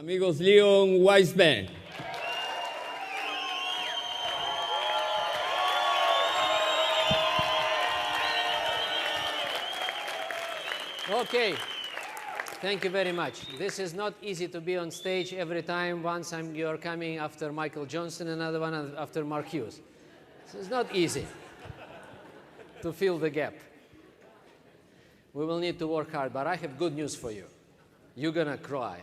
amigos Leon Waisbein. Okay, thank you very much. This is not easy to be on stage every time. Once you're coming after Michael Johnson, another one after Mark Hughes. So it's not easy to fill the gap. We will need to work hard, but I have good news for you. You're gonna cry.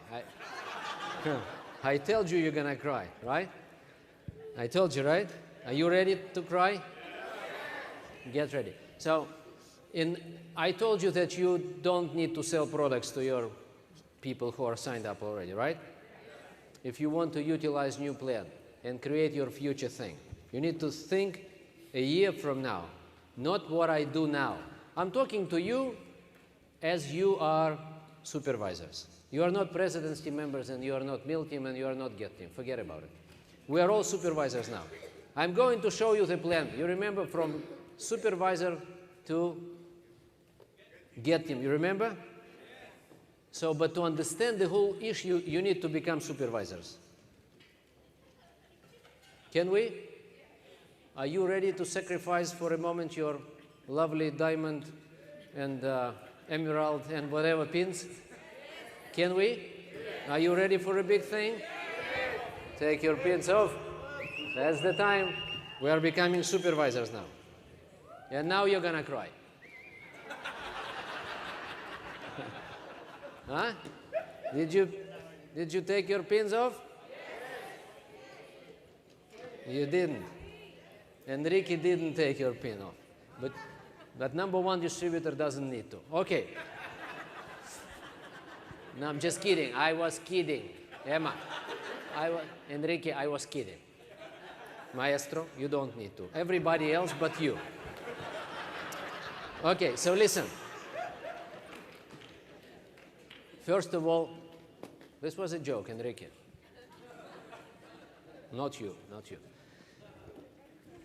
I told you you're gonna cry, right? I told you, right? Are you ready to cry? Get ready. So, I told you that you don't need to sell products to your people who are signed up already, right? If you want to utilize new plan and create your future thing, you need to think a year from now, not what I do now. I'm talking to you as you are supervisors. You are not president's team members, and you are not mill team, and you are not get team. Forget about it. We are all supervisors now. I'm going to show you the plan. You remember from supervisor to get team. You remember? So, but to understand the whole issue, you need to become supervisors. Can we? Are you ready to sacrifice for a moment your lovely diamond and emerald and whatever pins? Can we? Are you ready for a big thing? Take your pins off. That's the time. We are becoming supervisors now. And now you're gonna cry. Huh? Did you take your pins off? You didn't. Enrique didn't take your pin off. But number one distributor doesn't need to. Okay. No, I'm just kidding. I was kidding. Emma. Enrique, I was kidding. Maestro, you don't need to. Everybody else but you. Okay, so listen. First of all, this was a joke, Enrique. Not you, not you.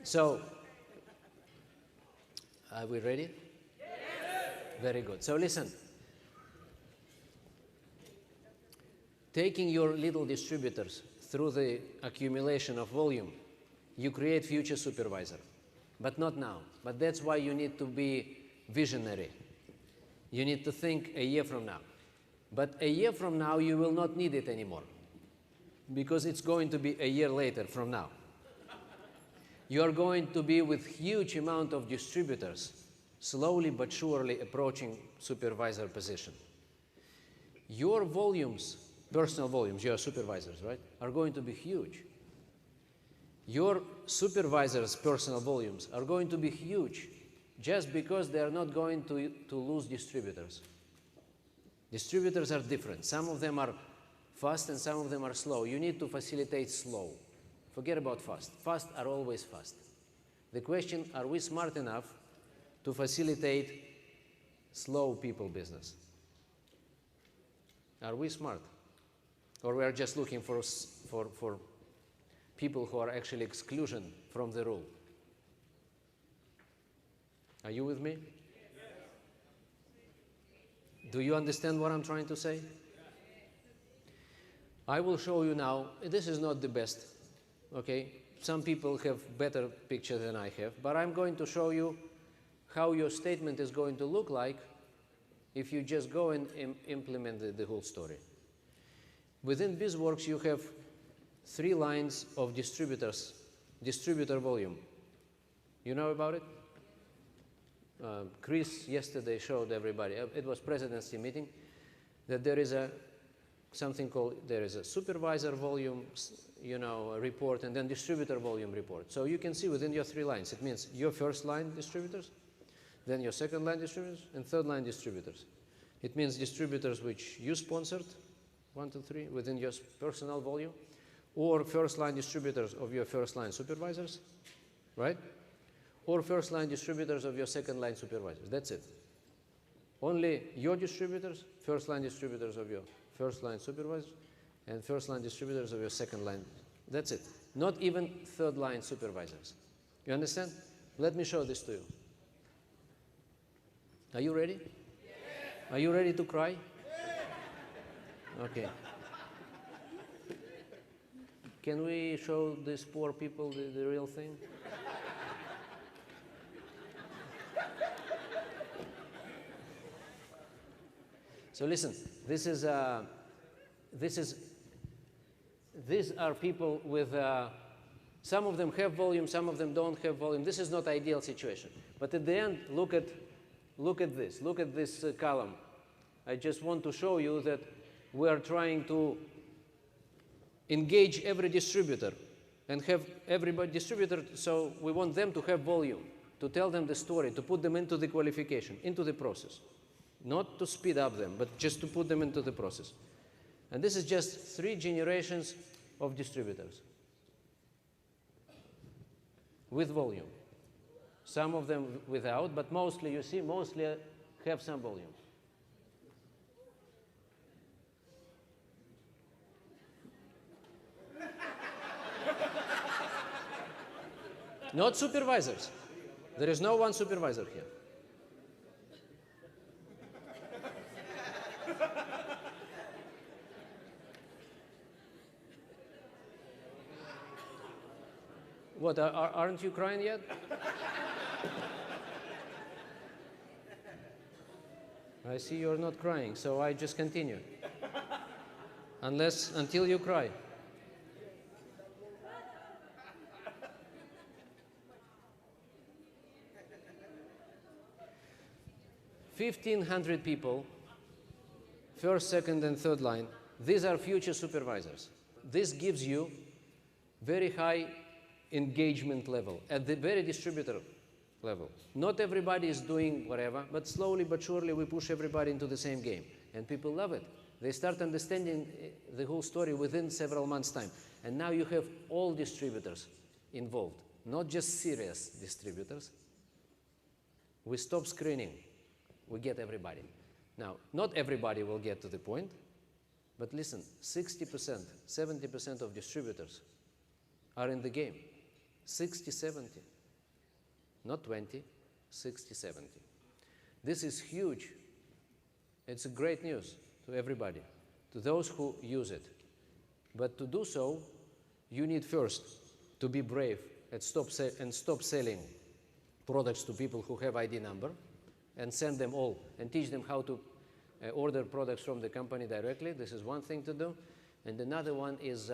So, are we ready? Yes. Very good. So listen. Taking your little distributors through the accumulation of volume, you create future supervisor. But not now. But that's why you need to be visionary. You need to think a year from now. But a year from now, you will not need it anymore, because it's going to be a year later from now. You are going to be with huge amount of distributors, slowly but surely approaching supervisor position. Your volumes, personal volumes, your supervisors, right, are going to be huge. Your supervisors' personal volumes are going to be huge just because they are not going to lose distributors. Distributors are different. Some of them are fast and some of them are slow. You need to facilitate slow. Forget about fast. Fast are always fast. The question, are we smart enough to facilitate slow people business? Are we smart? Or we are just looking for people who are actually exclusion from the rule? Are you with me? Do you understand what I'm trying to say? I will show you now. This is not the best, okay? Some people have better picture than I have, but I'm going to show you how your statement is going to look like if you just go and implement the whole story. Within BizWorks, you have 3 lines of distributors, distributor volume. You know about it? Chris yesterday showed everybody, it was presidency meeting, that there is something called, there is a supervisor volume, report, and then distributor volume report. So you can see within your 3 lines, it means your first line distributors, then your second line distributors, and third line distributors. It means distributors which you sponsored, 1, 2, 3, within your personal volume, or first line distributors of your first line supervisors, right? Or first line distributors of your second line supervisors. That's it. Only your distributors, first line distributors of your first line supervisors, and first line distributors of your second line. That's it. Not even third line supervisors. You understand? Let me show this to you. Are you ready? Yes. Are you ready to cry? Yes. Okay. Can we show these poor people the real thing? So listen, these are people with, some of them have volume, some of them don't have volume. This is not ideal situation. But at the end, look at this column. I just want to show you that we are trying to engage every distributor and have everybody distributor, so we want them to have volume, to tell them the story, to put them into the qualification, into the process. Not to speed up them, but just to put them into the process. And this is just 3 generations of distributors with volume. Some of them without, but mostly, you see, mostly have some volume. Not supervisors. There is no one supervisor here. What, aren't you crying yet? I see you're not crying, so I just continue. Until you cry. $1,500 people, first, second, and third line. These are future supervisors. This gives you very high engagement level at the very distributor level. Not everybody is doing whatever, but slowly but surely we push everybody into the same game, and people love it. They start understanding the whole story within several months' time. And now you have all distributors involved, not just serious distributors. We stop screening. We get everybody. Now, not everybody will get to the point, but listen, 60%, 70% of distributors are in the game. 60, 70. Not 20, 60, 70. This is huge. It's a great news to everybody, to those who use it. But to do so, you need first to be brave and stop selling products to people who have ID number, and send them all and teach them how to order products from the company directly. This is one thing to do. And another one is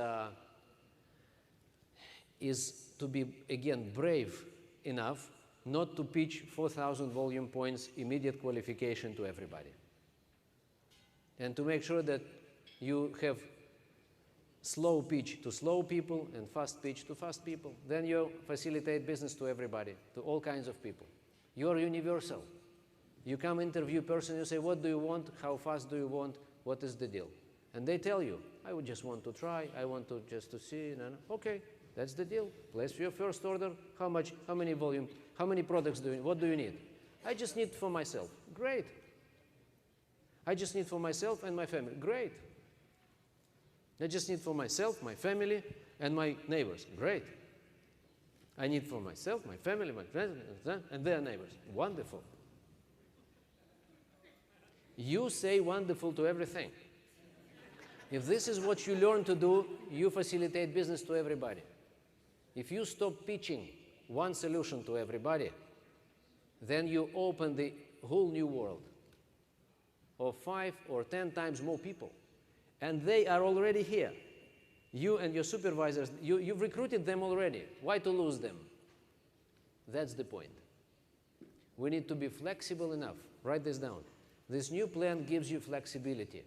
to be, again, brave enough not to pitch 4,000 volume points immediate qualification to everybody. And to make sure that you have slow pitch to slow people and fast pitch to fast people. Then you facilitate business to everybody, to all kinds of people. You're universal. You come interview person, you say, what do you want? How fast do you want? What is the deal? And they tell you, I would just want to try. I want to just to see. No. Okay, that's the deal. Place your first order. How much? How many volume? How many products do you need? What do you need? I just need for myself. Great. I just need for myself and my family. Great. I just need for myself, my family, and my neighbors. Great. I need for myself, my family, my friends, and their neighbors. Wonderful. You say wonderful to everything. If this is what you learn to do, you facilitate business to everybody. If you stop pitching one solution to everybody, then you open the whole new world of 5 or 10 times more people. And they are already here. You and your supervisors, you've recruited them already. Why to lose them? That's the point. We need to be flexible enough. Write this down. This new plan gives you flexibility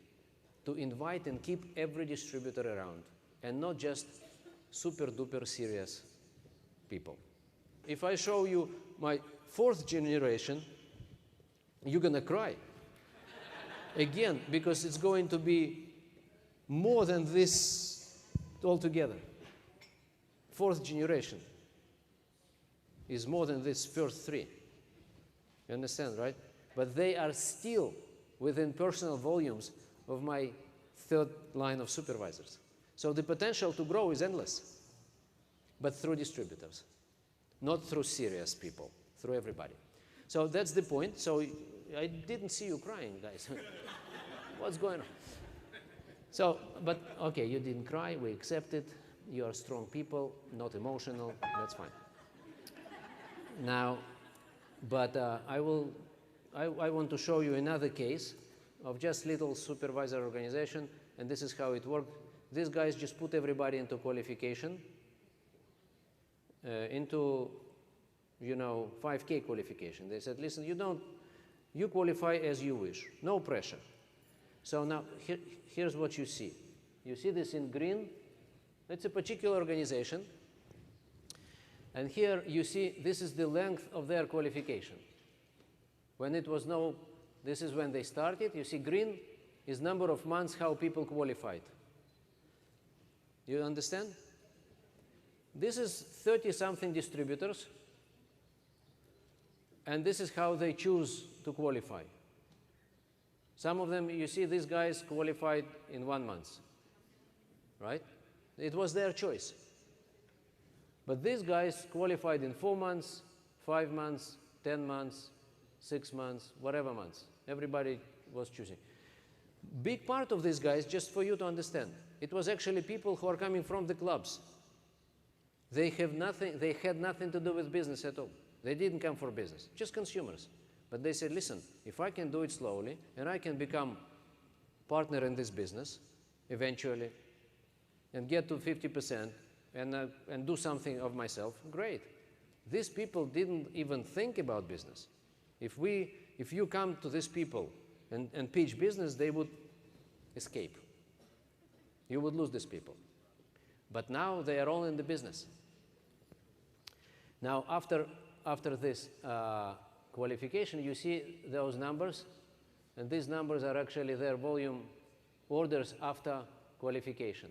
to invite and keep every distributor around, and not just super-duper serious people. If I show you my 4th generation, you're going to cry. Again, because it's going to be more than this altogether. 4th generation is more than this first 3. You understand, right? But they are still within personal volumes of my 3rd line of supervisors. So the potential to grow is endless, but through distributors, not through serious people, through everybody. So that's the point. So I didn't see you crying, guys. What's going on? So, but okay, you didn't cry, we accept it. you are strong people, not emotional, that's fine. Now, but I want to show you another case of just little supervisor organization, and this is how it worked. These guys just put everybody into qualification, into, 5K qualification. They said, listen, you qualify as you wish, no pressure. So now, here's what you see. You see this in green? It's a particular organization. And here you see, this is the length of their qualification. When it was this is when they started. You see green is number of months how people qualified. You understand? This is 30-something distributors. And this is how they choose to qualify. Some of them, you see, these guys qualified in 1 month, right? It was their choice. But these guys qualified in 4 months, 5 months, 10 months, 6 months, whatever months. Everybody was choosing. Big part of these guys, just for you to understand, it was actually people who are coming from the clubs. They had nothing to do with business at all. They didn't come for business, just consumers. But they said, listen, if I can do it slowly and I can become partner in this business eventually and get to 50% and do something of myself, great. These people didn't even think about business. If you come to these people and pitch business, they would escape. You would lose these people. But now they are all in the business. Now, after this qualification, you see those numbers, and these numbers are actually their volume orders after qualification.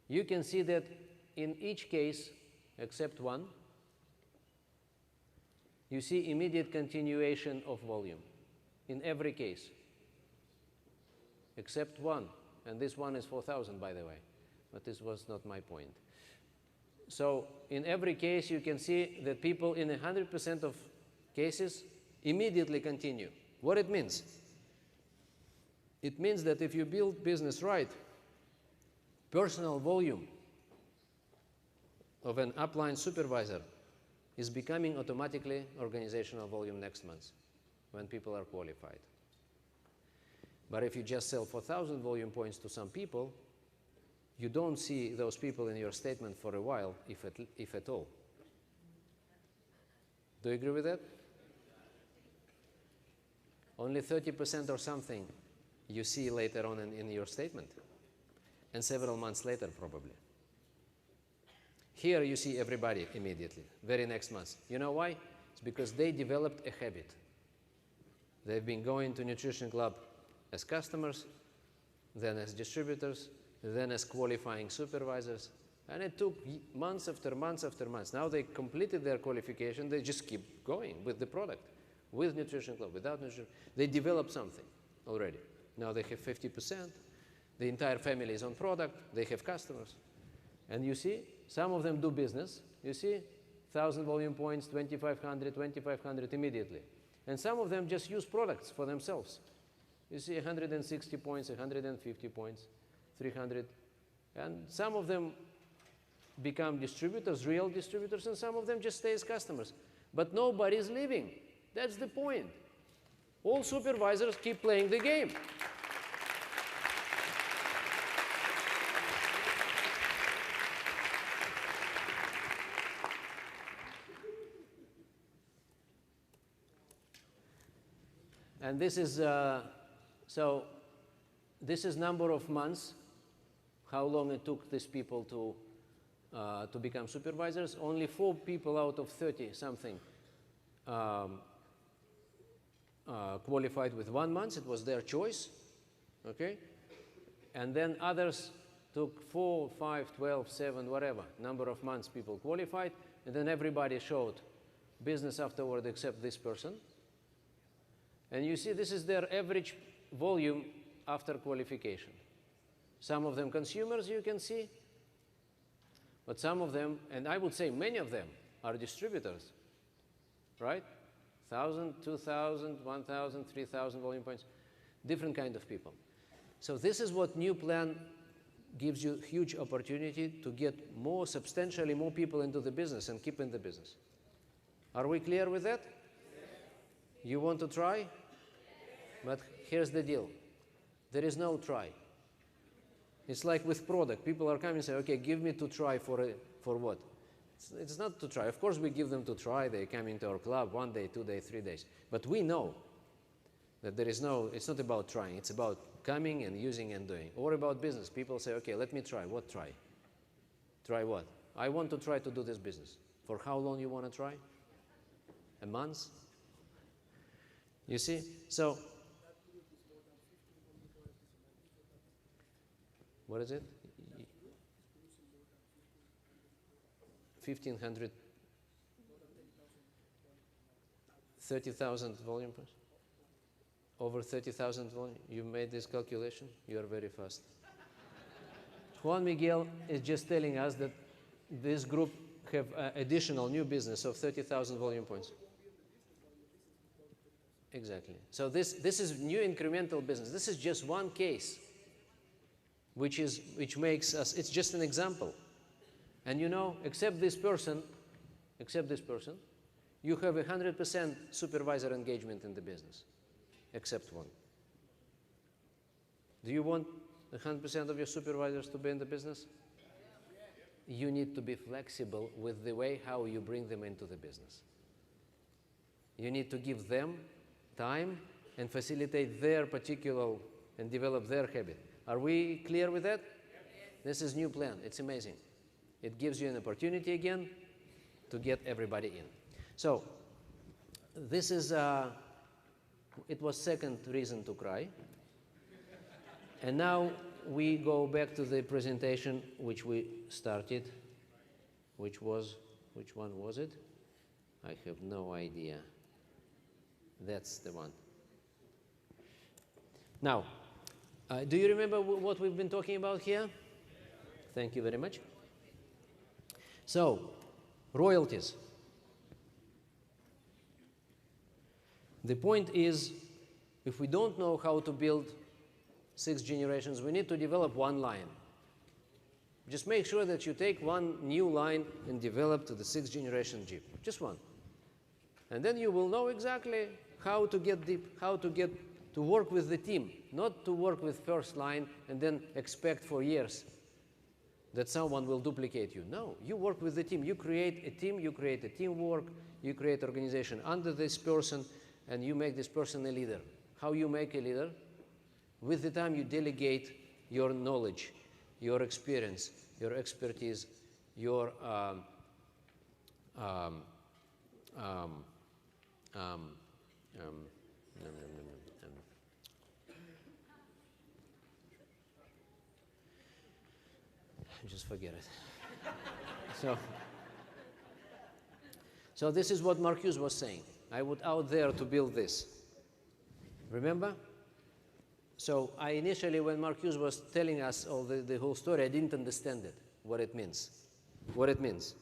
You can see that in each case, except one, you see immediate continuation of volume in every case, except one, and this one is 4,000, by the way, but this was not my point. So in every case, you can see that people in 100% of cases immediately continue. What it means? It means that if you build business right, personal volume of an upline supervisor is becoming automatically organizational volume next month when people are qualified. But if you just sell 4,000 volume points to some people, you don't see those people in your statement for a while, if at all. Do you agree with that? Only 30% or something you see later on in your statement, and several months later probably. Here you see everybody immediately, very next month. You know why? It's because they developed a habit. They've been going to Nutrition Club as customers, then as distributors, then as qualifying supervisors, and it took months after months after months. Now they completed their qualification, they just keep going with the product, with Nutrition Club, without Nutrition. They developed something already. Now they have 50%, the entire family is on product, they have customers. And you see, some of them do business, you see, 1,000 volume points, 2,500 immediately. And some of them just use products for themselves. You see 160 points, 150 points, 300. And some of them become distributors, real distributors, and some of them just stay as customers. But nobody's leaving. That's the point. All supervisors keep playing the game. And this is, this is number of months, how long it took these people to become supervisors. Only 4 people out of 30-something qualified with 1 month. It was their choice, okay? And then others took 4, 5, 12, 7, whatever, number of months people qualified, and then everybody showed business afterward except this person. And you see, this is their average volume after qualification. Some of them consumers, you can see, but some of them, and I would say many of them, are distributors, right? 1,000, 2,000, 1,000, 3,000 volume points, different kind of people. So this is what new plan gives you huge opportunity to get substantially more people into the business and keep in the business. Are we clear with that? You want to try? But here's the deal. There is no try. It's like with product. People are coming and say, okay, give me to try for what? It's not to try. Of course, we give them to try. They come into our club 1 day, 2 days, 3 days. But we know that there is no, it's not about trying. It's about coming and using and doing. Or about business. People say, okay, let me try. What try? Try what? I want to try to do this business. For how long you want to try? A month? You see? So, what is it? 1,500, 30,000 volume points? Over 30,000 volume? You made this calculation? You are very fast. Juan Miguel is just telling us that this group have additional new business of 30,000 volume points. Exactly. So this is new incremental business. This is just one case, which makes us, it's just an example. And you know, except this person, you have 100% supervisor engagement in the business, except one. Do you want 100% of your supervisors to be in the business? You need to be flexible with the way how you bring them into the business. You need to give them time and facilitate their particular and develop their habit. Are we clear with that? This is new plan. It's amazing. It gives you an opportunity again to get everybody in. So this is, it was second reason to cry. And now we go back to the presentation which we started, which one was it? I have no idea. That's the one. Now, do you remember what we've been talking about here? Thank you very much. So, royalties. The point is, if we don't know how to build 6 generations, we need to develop one line. Just make sure that you take one new line and develop to the 6th generation Jeep. Just one. And then you will know exactly how to get deep, how to get to work with the team, not to work with first line and then expect for years that someone will duplicate you. No, you work with the team. You create a team, you create a teamwork, you create organization under this person, and you make this person a leader. How you make a leader? With the time you delegate your knowledge, your experience, your expertise, your just forget it. So this is what Marcuse was saying. I would out there to build this. Remember? So I initially, when Marcuse was telling us all the whole story, I didn't understand it, what it means. What it means.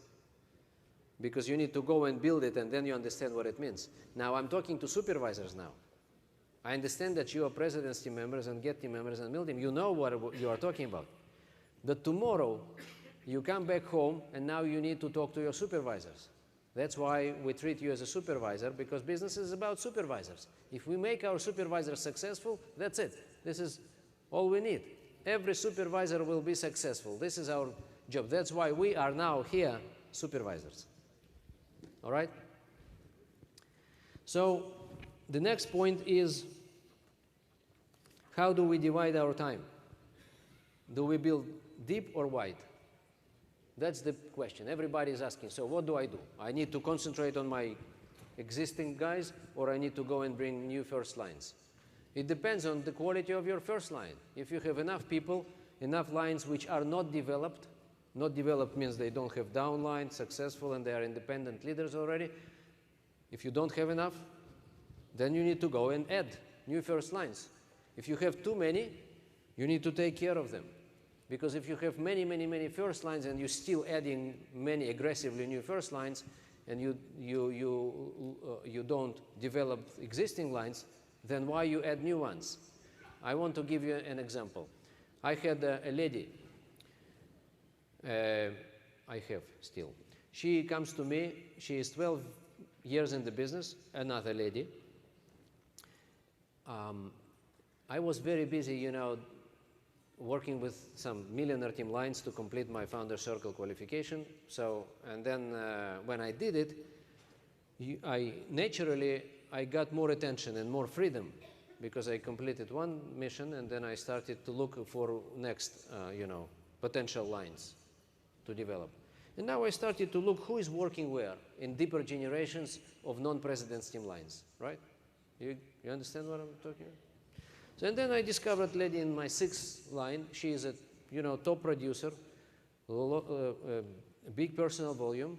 Because you need to go and build it, and then you understand what it means. Now, I'm talking to supervisors now. I understand that you are president's team members and get team members and build team. You know what you are talking about. But tomorrow, you come back home, and now you need to talk to your supervisors. That's why we treat you as a supervisor, because business is about supervisors. If we make our supervisors successful, that's it. This is all we need. Every supervisor will be successful. This is our job. That's why we are now here supervisors. All right? So the next point is, how do we divide our time? Do we build deep or wide? That's the question. Everybody is asking, so what do? I need to concentrate on my existing guys, or I need to go and bring new first lines? It depends on the quality of your first line. If you have enough people, enough lines which are not developed means they don't have downline, successful, and they are independent leaders already. If you don't have enough, then you need to go and add new first lines. If you have too many, you need to take care of them. Because if you have many, many, many first lines and you're still adding many aggressively new first lines, and you don't develop existing lines, then why you add new ones? I want to give you an example. I had a lady I have still. She comes to me. She is 12 years in the business, another lady. I was very busy, you know, working with some millionaire team lines to complete my founder circle qualification. So, and then when I did it, I got more attention and more freedom because I completed one mission and then I started to look for next, you know, potential lines to develop. And now I started to look who is working where in deeper generations of non-president's team lines, right? You understand what I'm talking about? So, and then I discovered a lady in my 6th line. She is a, you know, top producer, big personal volume,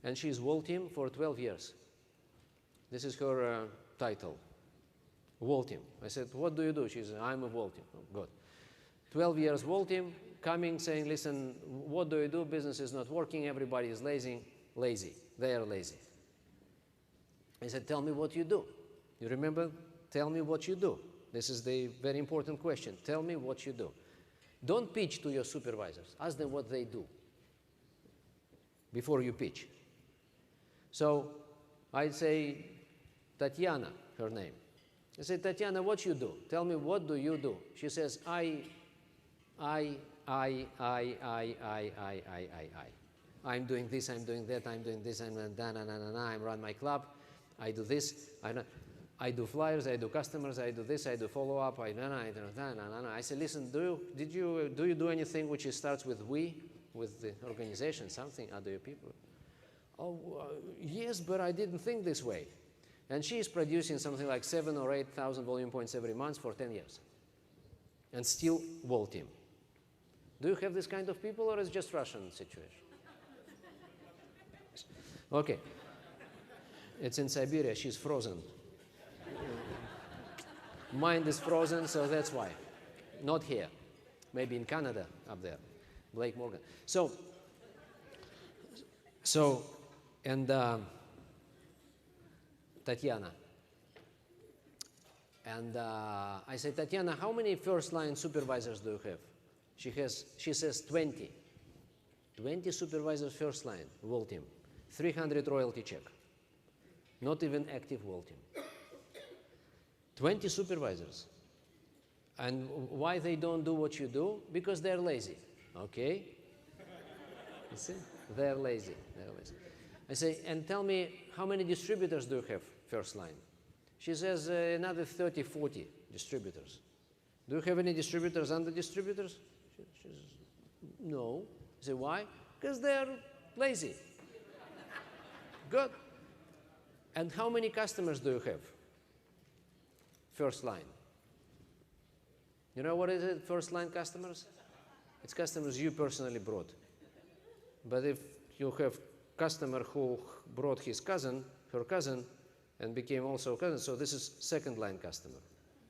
and she's wall team for 12 years. This is her title, wall team. I said, what do you do? She said, I'm a wall team. Oh, good. 12 years wall team, coming saying, listen, what do you do? Business is not working. Everybody is lazy. They are lazy. I said, tell me what you do. You remember? Tell me what you do. This is the very important question. Tell me what you do. Don't pitch to your supervisors. Ask them what they do before you pitch. So I say, Tatiana, her name. I say, Tatiana, what you do? Tell me, what do you do? She says, I'm doing this, I'm doing that, I'm doing this, I'm doing that, I run my club, I do this, I do flyers, I do customers, I do this, I do follow-up, I said, listen, do you do anything which starts with we, with the organization, something, other people? Oh, yes, but I didn't think this way. And she is producing something like 7,000 or 8,000 volume points every month for 10 years. And still wall team. Do you have this kind of people or is it just Russian situation? Okay. It's in Siberia, she's frozen. Mind is frozen, so that's why. Not here. Maybe in Canada, up there. Blake Morgan. And Tatiana. And I said, Tatiana, how many first-line supervisors do you have? She says 20. 20 supervisors first line, wall team. 300 royalty check. Not even active wall team. 20 supervisors. And why they don't do what you do? Because they're lazy. Okay? You see? They're lazy. They're lazy. I say, and tell me, how many distributors do you have first line? She says another 30, 40 distributors. Do you have any distributors under distributors? She says, no. I say, why? Because they're lazy. Good. And how many customers do you have? First line. You know what is it, first line customers? It's customers you personally brought. But if you have customer who brought his cousin, her cousin, and became also a cousin, so this is second line customer.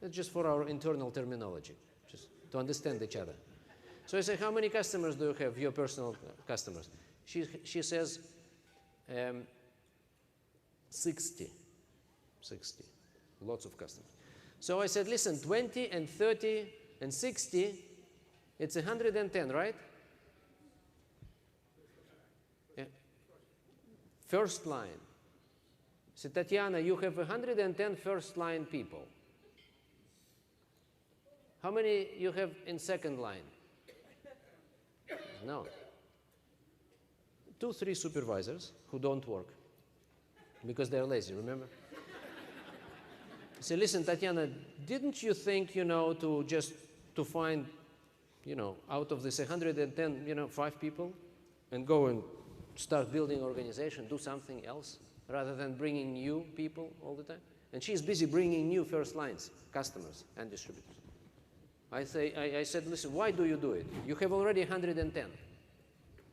It's just for our internal terminology, just to understand each other. So I say, how many customers do you have, your personal customers? She says 60. 60. Lots of customers. So I said, listen, 20 and 30 and 60, it's 110, right? Yeah. First line. I said, Tatiana, you have 110 first line people. How many you have in second line? No. 2, 3 supervisors who don't work because they're lazy, remember? I said, listen, Tatiana, didn't you think, to find, out of this 110, 5 people and go and start building organization, do something else rather than bringing new people all the time? And she's busy bringing new first lines, customers and distributors. I said, listen, why do you do it? You have already 110.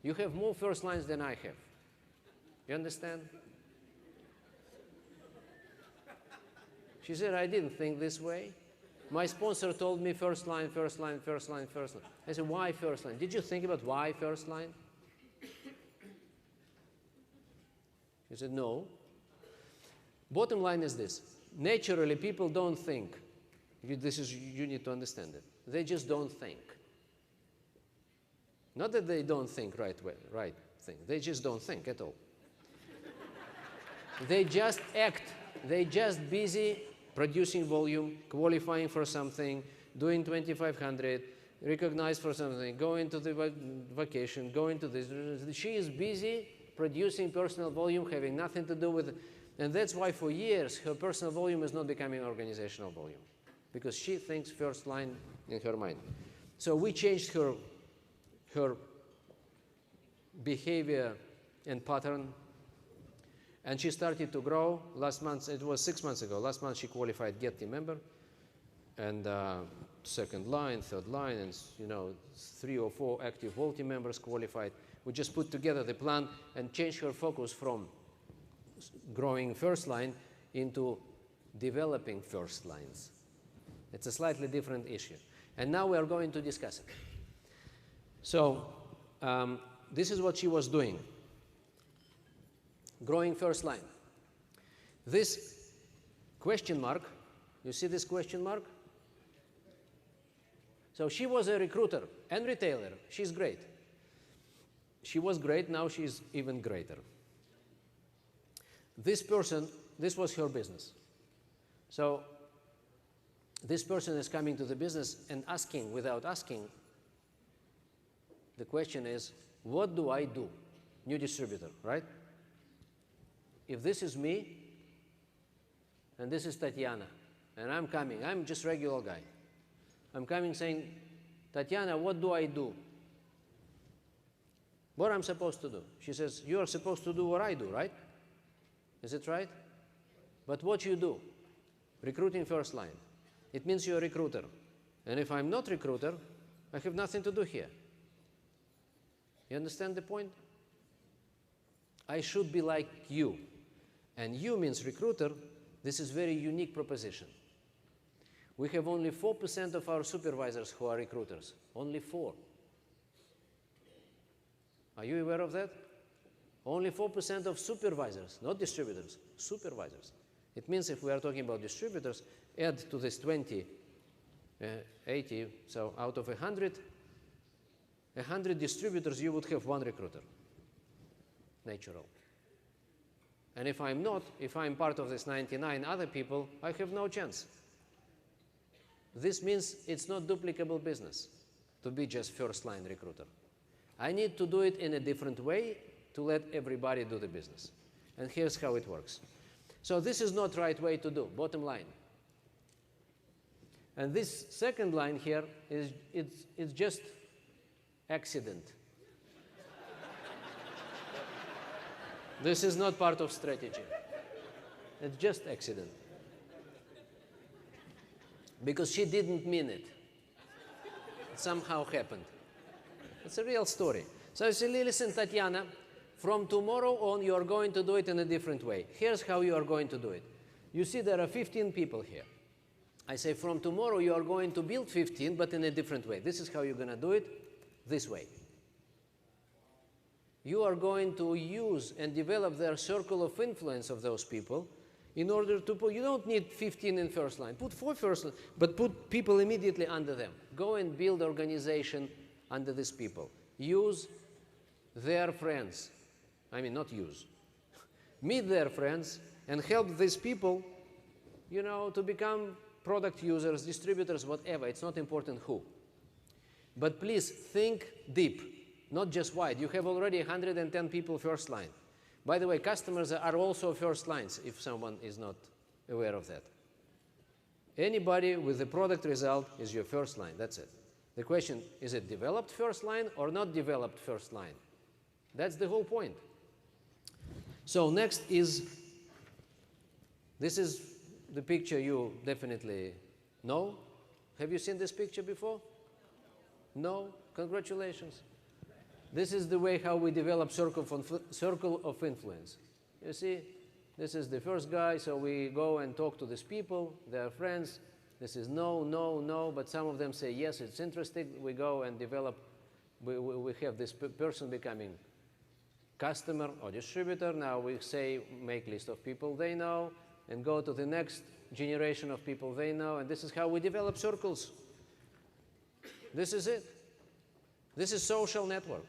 You have more first lines than I have. You understand? She said, I didn't think this way. My sponsor told me first line, first line, first line, first line. I said, why first line? Did you think about why first line? She said, no. Bottom line is this. Naturally, people don't think. You need to understand it. They just don't think. Not that they don't think right thing. They just don't think at all. They just act. They just busy producing volume, qualifying for something, doing 2,500, recognized for something, going to the vacation, going to this. She is busy producing personal volume, having nothing to do with it. And that's why for years her personal volume is not becoming organizational volume, because she thinks first line in her mind. So we changed her behavior and pattern, and she started to grow. Last month, it was 6 months ago, last month she qualified Get Team Member, and second line, third line, and 3 or 4 active Vault team members qualified. We just put together the plan and changed her focus from growing first line into developing first lines. It's a slightly different issue. And now we are going to discuss it. So this is what she was doing. Growing first line. This question mark, you see this question mark? So she was a recruiter and retailer. She's great. She was great, now she's even greater. This person, this was her business. So this person is coming to the business and asking, without asking, the question is, what do I do? New distributor, right? If this is me, and this is Tatiana, and I'm coming, I'm just regular guy. I'm coming saying, Tatiana, what do I do? What I'm supposed to do? She says, you are supposed to do what I do, right? Is it right? But what you do? Recruiting first line. It means you're a recruiter. And if I'm not recruiter, I have nothing to do here. You understand the point? I should be like you. And you means recruiter. This is very unique proposition. We have only 4% of our supervisors who are recruiters. Only 4. Are you aware of that? Only 4% of supervisors, not distributors, supervisors. It means if we are talking about distributors, add to this 20, 80, so out of 100 distributors, you would have 1 recruiter. Natural. And if I'm not, if I'm part of this 99 other people, I have no chance. This means it's not duplicable business to be just first-line recruiter. I need to do it in a different way to let everybody do the business. And here's how it works. So this is not the right way to do, bottom line. And this second line here is it's just accident. This is not part of strategy. It's just accident. Because she didn't mean it. It somehow happened. It's a real story. So you say, listen, Tatiana, from tomorrow on, you are going to do it in a different way. Here's how you are going to do it. You see there are 15 people here. I say, from tomorrow, you are going to build 15, but in a different way. This is how you're going to do it, this way. You are going to use and develop their circle of influence of those people in order to put, you don't need 15 in first line. Put 4 first line, but put people immediately under them. Go and build organization under these people. Use their friends. I mean, not use. Meet their friends and help these people, to become product users, distributors, whatever. It's not important who. But please think deep. Not just wide. You have already 110 people first line. By the way, customers are also first lines, if someone is not aware of that. Anybody with the product result is your first line. That's it. The question, is it developed first line or not developed first line? That's the whole point. So next is, this is the picture you definitely know. Have you seen this picture before? No? Congratulations. This is the way how we develop circle of influence. You see, this is the first guy, so we go and talk to these people, their friends. This is no, no, no, but some of them say, yes, it's interesting. We go and develop, we have this person becoming customer or distributor. Now we say, make list of people they know, and go to the next generation of people they know, and this is how we develop circles. This is it. This is social network.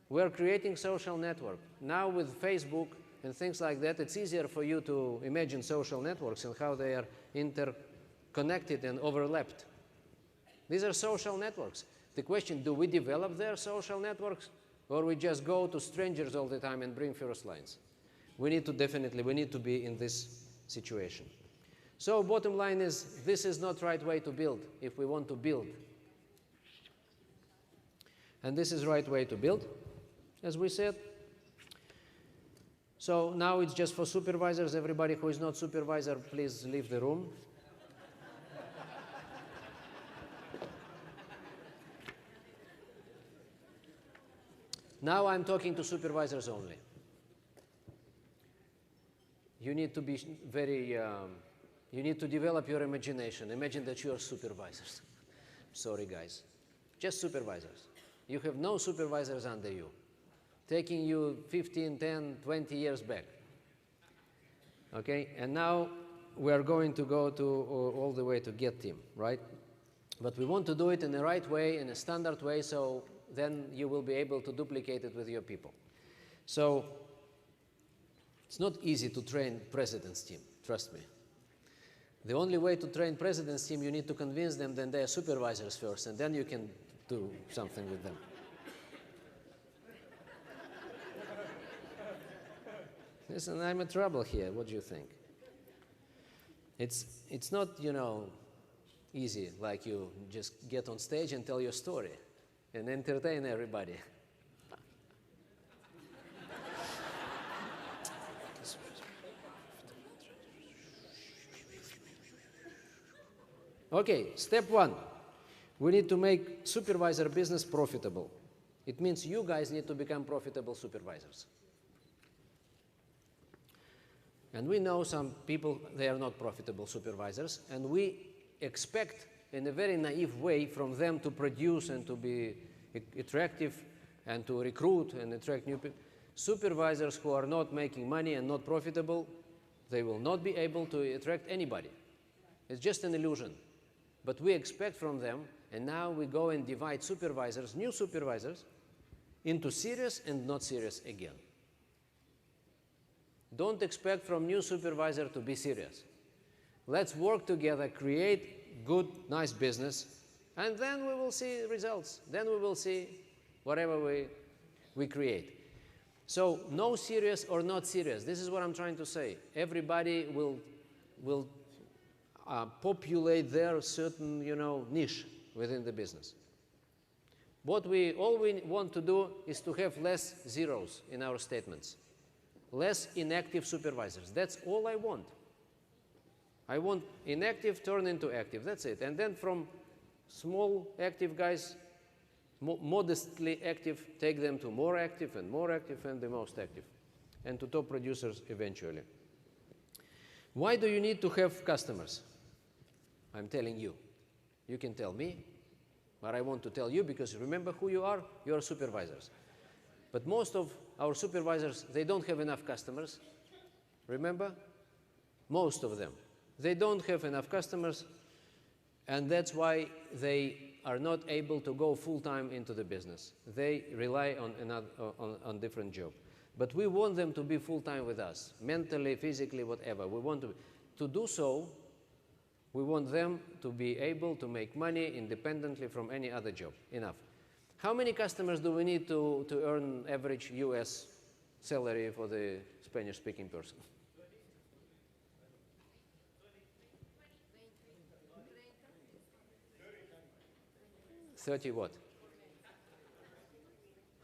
We're creating social network. Now with Facebook and things like that, it's easier for you to imagine social networks and how they are interconnected and overlapped. These are social networks. The question, do we develop their social networks, or we just go to strangers all the time and bring first lines? We need to be in this situation. So bottom line is, this is not the right way to build if we want to build. And this is the right way to build, as we said. So now it's just for supervisors. Everybody who is not supervisor, please leave the room. Now I'm talking to supervisors only. You need to be very, you need to develop your imagination. Imagine that you are supervisors. Sorry, guys. Just supervisors. You have no supervisors under you, taking you 15, 10, 20 years back. Okay, and now we are going to go to all the way to get team, right? But we want to do it in the right way, in a standard way, so then you will be able to duplicate it with your people. So it's not easy to train president's team, trust me. The only way to train president's team, you need to convince them that they are supervisors first, and then you can do something with them. Listen, I'm in trouble here. What do you think? It's not, you know, easy, like you just get on stage and tell your story and entertain everybody. Okay, step one. We need to make supervisor business profitable. It means you guys need to become profitable supervisors. And we know some people, they are not profitable supervisors, and we expect in a very naive way from them to produce and to be attractive and to recruit and attract new people. Supervisors who are not making money and not profitable, they will not be able to attract anybody. It's just an illusion. But we expect from them, and now we go and divide supervisors, new supervisors, into serious and not serious again. Don't expect from new supervisor to be serious. Let's work together, create good, nice business, and then we will see results. Then we will see whatever we create. So no serious or not serious. This is what I'm trying to say. Everybody will populate their certain, you know, niche within the business. All we want to do is to have less zeros in our statements. Less inactive supervisors. That's all I want. I want inactive turn into active. That's it. And then from small active guys, modestly active, take them to more active and the most active. And to top producers eventually. Why do you need to have customers? I'm telling you. You can tell me, but I want to tell you because remember who you are? You are supervisors. But most of our supervisors, they don't have enough customers. Remember? Most of them. They don't have enough customers, and that's why they are not able to go full-time into the business. They rely on different job. But we want them to be full-time with us, mentally, physically, whatever. We want to do so. We want them to be able to make money independently from any other job. Enough. How many customers do we need to earn average US salary for the Spanish-speaking person? 30 what?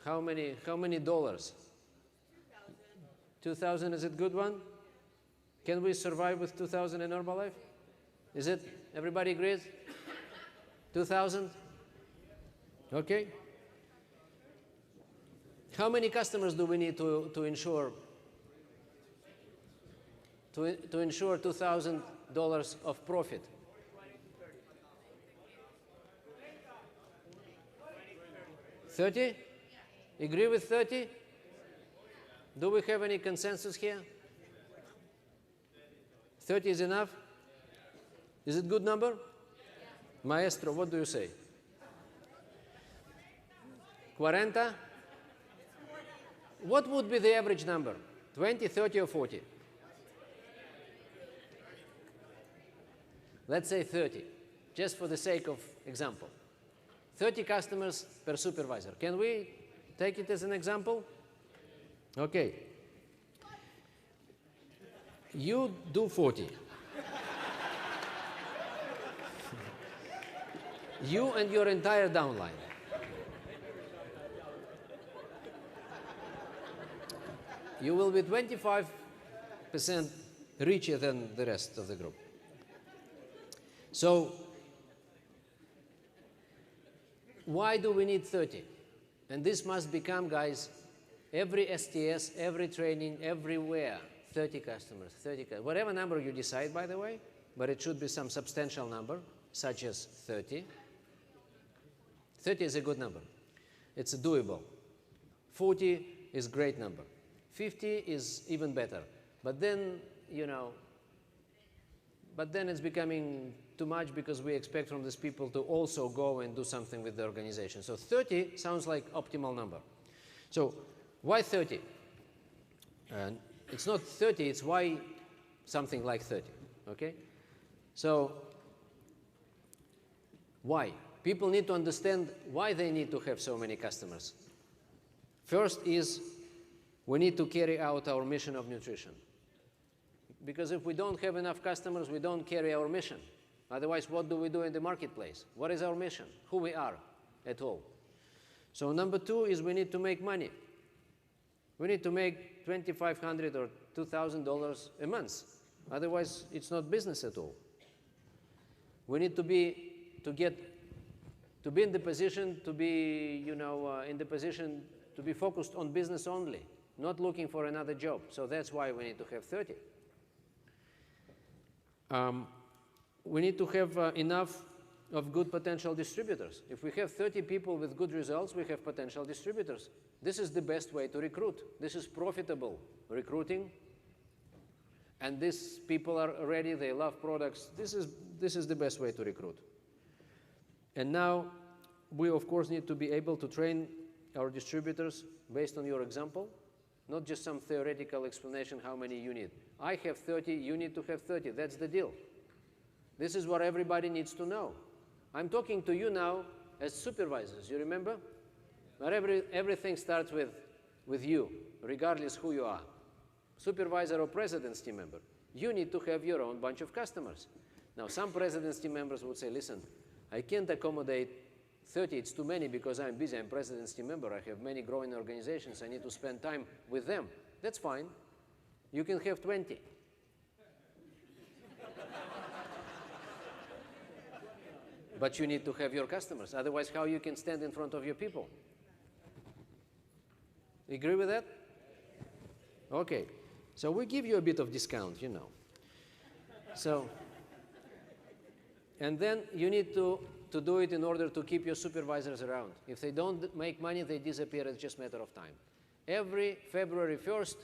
How many dollars? 2,000 is a good one? Can we survive with 2,000 in Herbalife? Is it? Everybody agrees? 2,000? Okay. How many customers do we need to ensure $2,000 of profit? 30? Agree with 30? Do we have any consensus here? 30 is enough? Is it a good number? Maestro, what do you say? 40? What would be the average number? 20, 30, or 40? Let's say 30, just for the sake of example. 30 customers per supervisor. Can we take it as an example? Okay. You do 40. You and your entire downline. You will be 25% richer than the rest of the group. So, why do we need 30? And this must become, guys, every STS, every training, everywhere, 30 customers, 30 customers. Whatever number you decide, by the way, but it should be some substantial number, such as 30. 30 is a good number. It's doable. 40 is a great number. 50 is even better. But then, but then it's becoming too much because we expect from these people to also go and do something with the organization. So 30 sounds like optimal number. So why 30? And it's not 30, it's why something like 30, okay? So why? People need to understand why they need to have so many customers. First is we need to carry out our mission of nutrition. Because if we don't have enough customers, we don't carry our mission. Otherwise, what do we do in the marketplace? What is our mission? Who we are at all. So number two is we need to make money. We need to make $2,500 or $2,000 a month. Otherwise, it's not business at all. We need to be in the position to be, in the position to be focused on business only, not looking for another job. So that's why we need to have 30. We need to have enough of good potential distributors. If we have 30 people with good results, we have potential distributors. This is the best way to recruit. This is profitable recruiting. And these people are ready, they love products. This is the best way to recruit. And now, we of course need to be able to train our distributors based on your example, not just some theoretical explanation how many you need. I have 30, you need to have 30. That's the deal. This is what everybody needs to know. I'm talking to you now as supervisors, you remember? But everything starts with you, regardless who you are. Supervisor or president's team member. You need to have your own bunch of customers. Now, some president's team members would say, listen, I can't accommodate 30, it's too many because I'm busy, I'm president's team member, I have many growing organizations, I need to spend time with them. That's fine. You can have 20. But you need to have your customers, otherwise how you can stand in front of your people? You agree with that? Okay, so we give you a bit of discount, So, and then you need to do it in order to keep your supervisors around. If they don't make money, they disappear. It's just a matter of time. Every February 1st,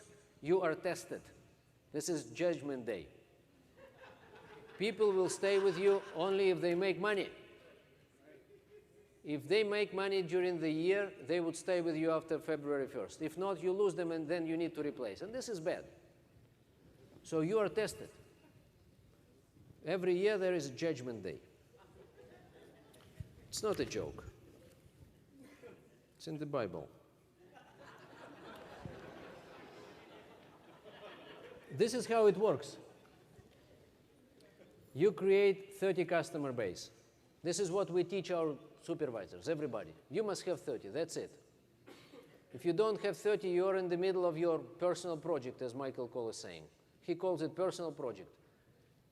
you are tested. This is Judgment Day. People will stay with you only if they make money. If they make money during the year, they would stay with you after February 1st. If not, you lose them and then you need to replace. And this is bad. So you are tested. Every year there is Judgment Day. It's not a joke. It's in the Bible. This is how it works. You create 30 customer base. This is what we teach our supervisors, everybody. You must have 30, that's it. If you don't have 30, you're in the middle of your personal project, as Michael Cole is saying. He calls it personal project.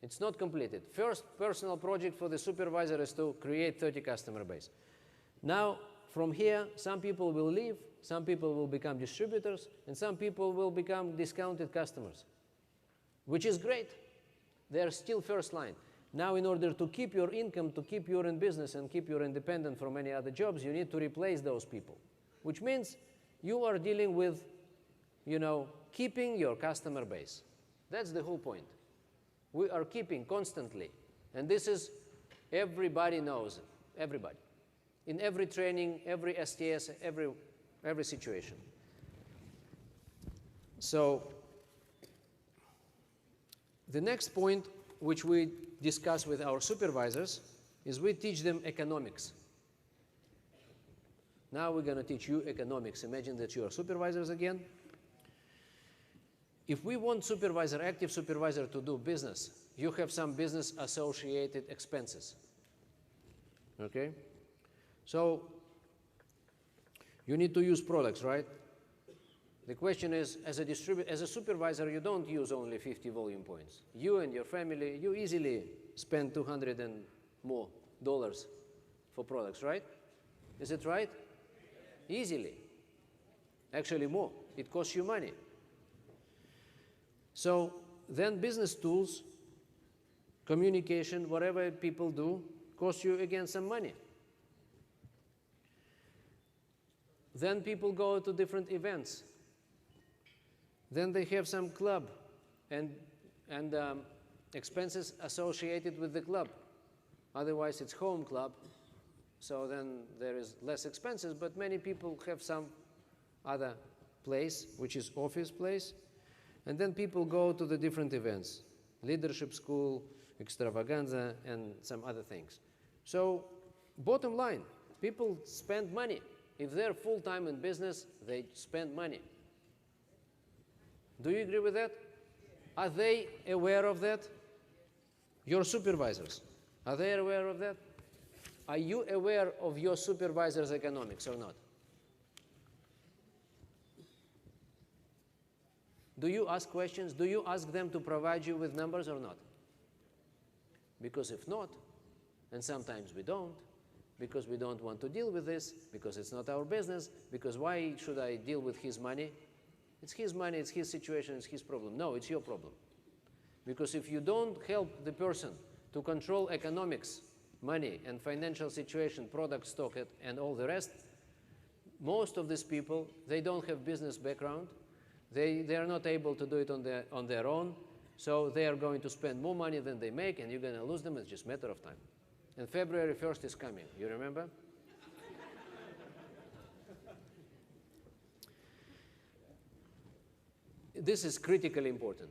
It's not completed. First personal project for the supervisor is to create 30 customer base. Now, from here, some people will leave, some people will become distributors, and some people will become discounted customers, which is great. They are still first line. Now, in order to keep your income, to keep you in business and keep you independent from any other jobs, you need to replace those people, which means you are dealing with, keeping your customer base. That's the whole point. We are keeping constantly. And this is, everybody knows it. Everybody. in every training, every STS, every situation. So the next point which we discuss with our supervisors is we teach them economics. Now we're going to teach you economics. Imagine that you are supervisors again. If we want supervisor, active supervisor to do business, you have some business associated expenses. Okay? So you need to use products, right? The question is, as a supervisor, you don't use only 50 volume points. You and your family, you easily spend $200 and more for products, right? Is it right? Easily. Actually more. It costs you money. So then business tools, communication, whatever people do, costs you again some money. Then people go to different events. Then they have some club and expenses associated with the club. Otherwise, it's home club. So then there is less expenses, but many people have some other place, which is office place. And then people go to the different events, leadership school, extravaganza, and some other things. So bottom line, people spend money. If they're full-time in business, they spend money. Do you agree with that? Are they aware of that? Your supervisors, are they aware of that? Are you aware of your supervisor's economics or not? Do you ask questions? Do you ask them to provide you with numbers or not? Because if not, and sometimes we don't, because we don't want to deal with this, because it's not our business, because why should I deal with his money? It's his money, it's his situation, it's his problem. No, it's your problem. Because if you don't help the person to control economics, money and financial situation, product stock, and all the rest, most of these people, they don't have business background. They are not able to do it on their own. So they are going to spend more money than they make, and you're going to lose them. It's just a matter of time. And February 1st is coming. You remember? This is critically important.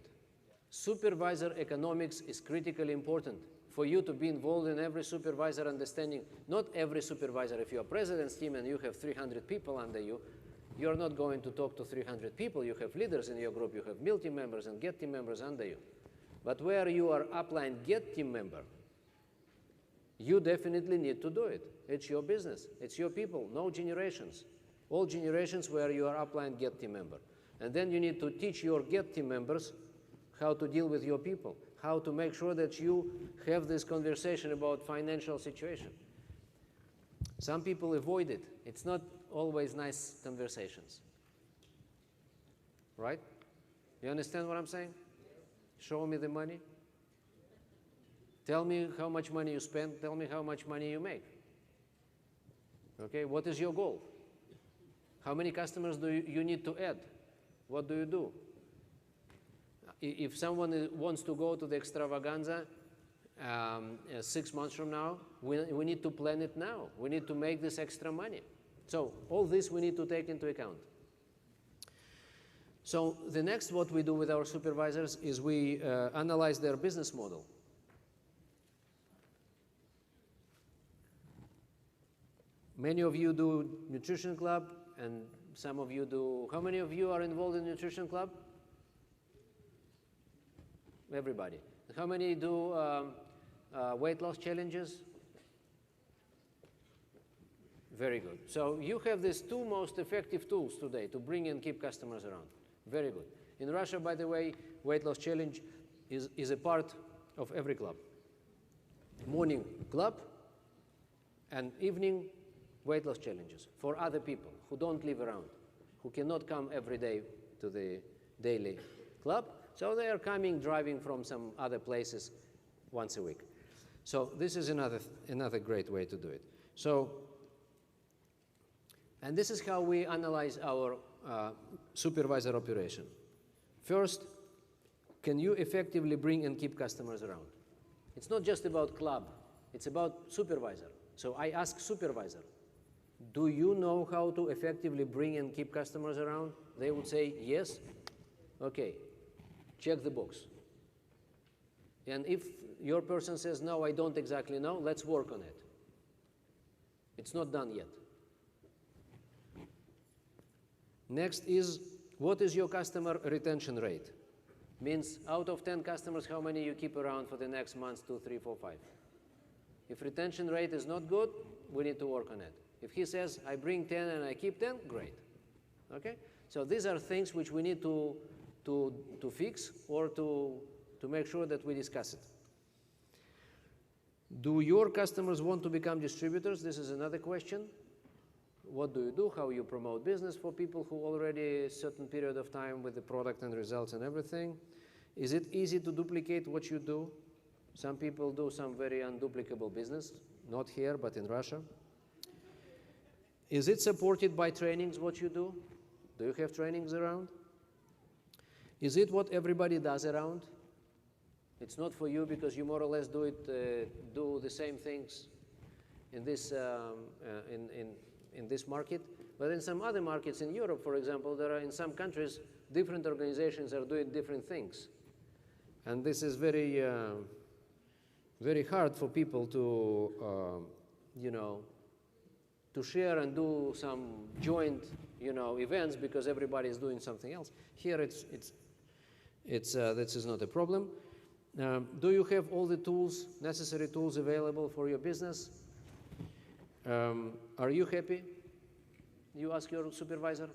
Supervisor economics is critically important for you to be involved in every supervisor understanding. Not every supervisor. If you're a president's team and you have 300 people under you, you're not going to talk to 300 people. You have leaders in your group. You have mill team members and get team members under you. But where you are upline get team member, you definitely need to do it. It's your business. It's your people. No generations. All generations where you are upline get team member. And then you need to teach your get team members how to deal with your people, how to make sure that you have this conversation about financial situation. Some people avoid it. It's not always nice conversations. Right? You understand what I'm saying? Show me the money. Tell me how much money you spend. Tell me how much money you make. Okay, what is your goal? How many customers do you need to add? What do you do? If someone wants to go to the extravaganza 6 months from now, we need to plan it now. We need to make this extra money. So all this we need to take into account. So the next what we do with our supervisors is we analyze their business model. Many of you do nutrition club, and some of you do. How many of you are involved in nutrition club? Everybody. How many do weight loss challenges? Very good. So you have these two most effective tools today to bring and keep customers around. Very good. In Russia, by the way, weight loss challenge is a part of every club. Morning club and evening weight loss challenges for other people who don't live around, who cannot come every day to the daily club. So they are coming, driving from some other places once a week. So this is another great way to do it. So, and this is how we analyze our supervisor operation. First, can you effectively bring and keep customers around? It's not just about club, it's about supervisor. So I ask supervisor, do you know how to effectively bring and keep customers around? They would say, yes. Okay, check the box. And if your person says, no, I don't exactly know, let's work on it. It's not done yet. Next is, what is your customer retention rate? Means out of 10 customers, how many you keep around for the next months, 2, 3, 4, 5. If retention rate is not good, we need to work on it. If he says, I bring 10 and I keep 10, great. Okay? So these are things which we need to fix or to make sure that we discuss it. Do your customers want to become distributors? This is another question. What do you do? How you promote business for people who already a certain period of time with the product and results and everything? Is it easy to duplicate what you do? Some people do some very unduplicable business, not here, but in Russia. Is it supported by trainings, what you do? Do you have trainings around? Is it what everybody does around? It's not for you because you more or less do the same things in this in this market, but in some other markets in Europe, for example, there are in some countries different organizations are doing different things, and this is very very hard for people to to share and do some joint events because everybody is doing something else. Here this is not a problem. Do you have all the tools, necessary tools available for your business? Are you happy? You ask your supervisor.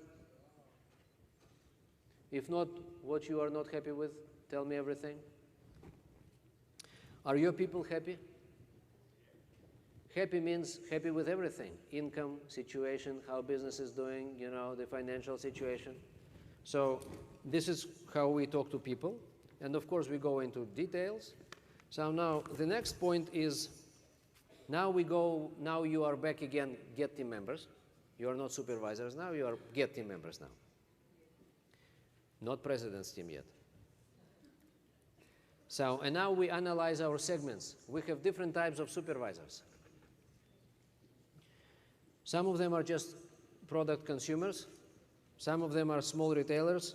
If not, what you are not happy with, tell me everything. Are your people happy? Happy means happy with everything. Income, situation, how business is doing, the financial situation. So this is how we talk to people. And of course, we go into details. So now the next point is, now you are back again, get team members. You are not supervisors now, you are get team members now. Not president's team yet. So, and now we analyze our segments. We have different types of supervisors. Some of them are just product consumers. Some of them are small retailers.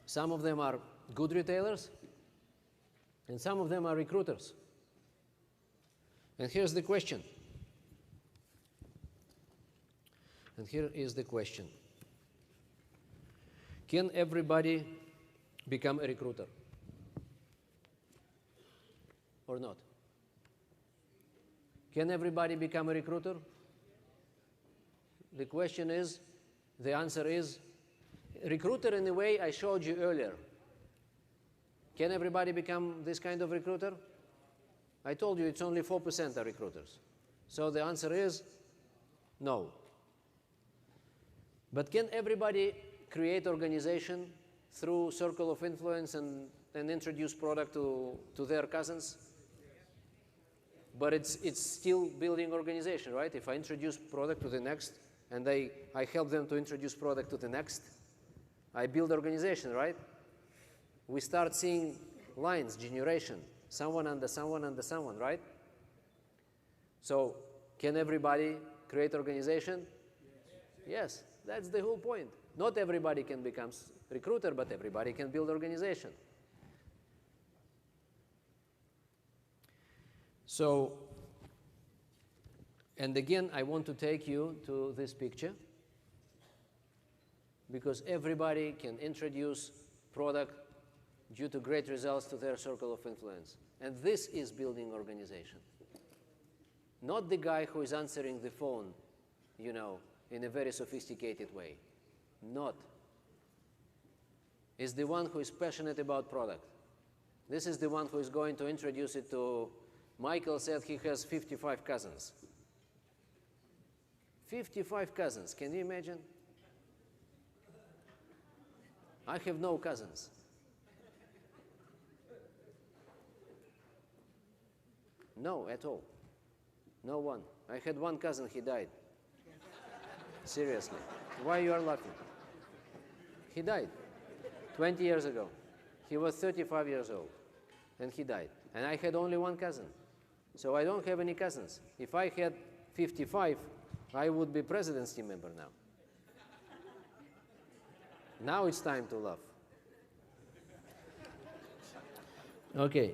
Some of them are good retailers. And some of them are recruiters. And here's the question. And here is the question. Can everybody become a recruiter? Or not? Can everybody become a recruiter? The question is, the answer is, recruiter in the way I showed you earlier. Can everybody become this kind of recruiter? I told you it's only 4% are recruiters. So the answer is no. But can everybody create organization through circle of influence and introduce product to their cousins? But it's still building organization, right? If I introduce product to the next and I help them to introduce product to the next, I build organization, right? We start seeing lines, generation, someone under someone under someone, right? So can everybody create organization? Yes, that's the whole point. Not everybody can become recruiter, but everybody can build organization. So, and again, I want to take you to this picture because everybody can introduce product due to great results to their circle of influence. And this is building organization. Not the guy who is answering the phone, in a very sophisticated way. Not. It's the one who is passionate about product. This is the one who is going to introduce it to, Michael said he has 55 cousins. 55 cousins, can you imagine? I have no cousins. No, at all. No one. I had one cousin, he died. Seriously. Why you are laughing? He died 20 years ago. He was 35 years old, and he died. And I had only one cousin. So I don't have any cousins. If I had 55, I would be president's team member now. Now it's time to laugh. Okay.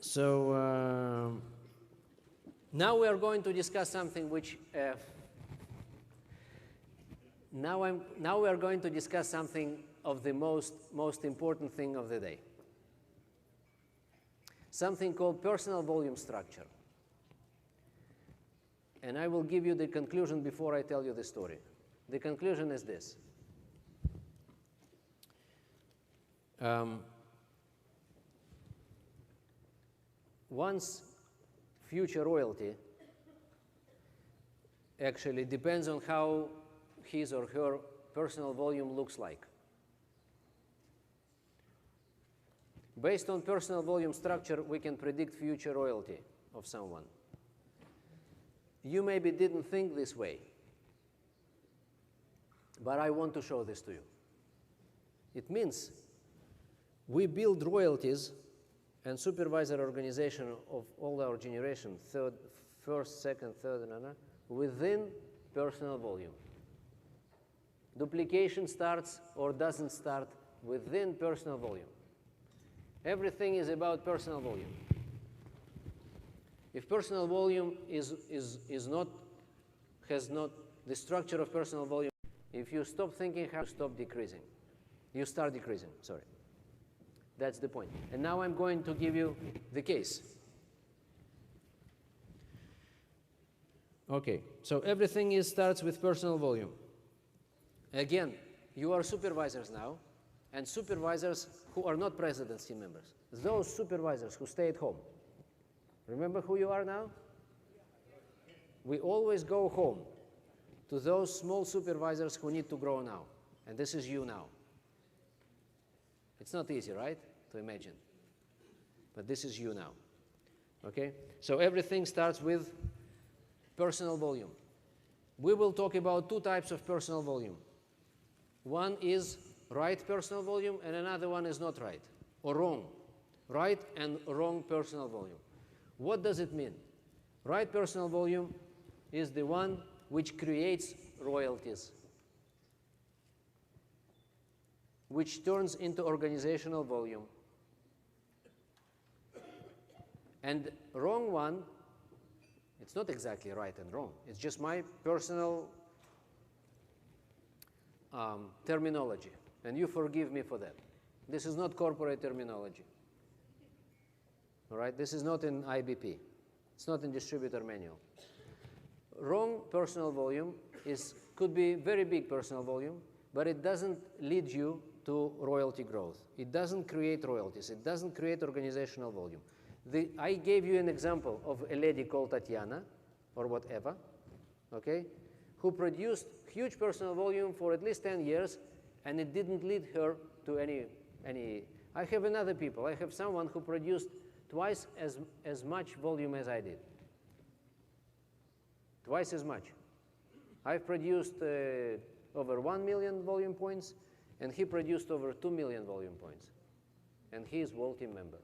So now we are going to discuss something which now we are going to discuss something of the most important thing of the day. Something called personal volume structure. And I will give you the conclusion before I tell you the story. The conclusion is this. One's future royalty actually depends on how his or her personal volume looks like. Based on personal volume structure, we can predict future royalty of someone. You maybe didn't think this way, but I want to show this to you. It means we build royalties and supervisor organization of all our generation, first, second, third, within personal volume. Duplication starts or doesn't start within personal volume. Everything is about personal volume. If personal volume has not the structure of personal volume, if you stop thinking how to stop decreasing, you start decreasing, sorry. That's the point. And now I'm going to give you the case. Okay, so everything starts with personal volume. Again, you are supervisors now, and supervisors who are not president's team members. Those supervisors who stay at home. Remember who you are now? We always go home to those small supervisors who need to grow now. And this is you now. It's not easy, right, to imagine. But this is you now. Okay? So everything starts with personal volume. We will talk about two types of personal volume. One is right personal volume, and another one is not right, or wrong. Right and wrong personal volume. What does it mean? Right personal volume is the one which creates royalties, which turns into organizational volume. And wrong one, it's not exactly right and wrong. It's just my personal terminology. And you forgive me for that. This is not corporate terminology. All right? This is not in IBP. It's not in distributor manual. Wrong personal volume could be very big personal volume, but it doesn't lead you to royalty growth. It doesn't create royalties. It doesn't create organizational volume. I gave you an example of a lady called Tatiana, or whatever, okay, who produced huge personal volume for at least 10 years, and it didn't lead her to any. I have another people. I have someone who produced twice as much volume as I did. Twice as much. I've produced over 1 million volume points, and he produced over 2 million volume points. And he is World Team member.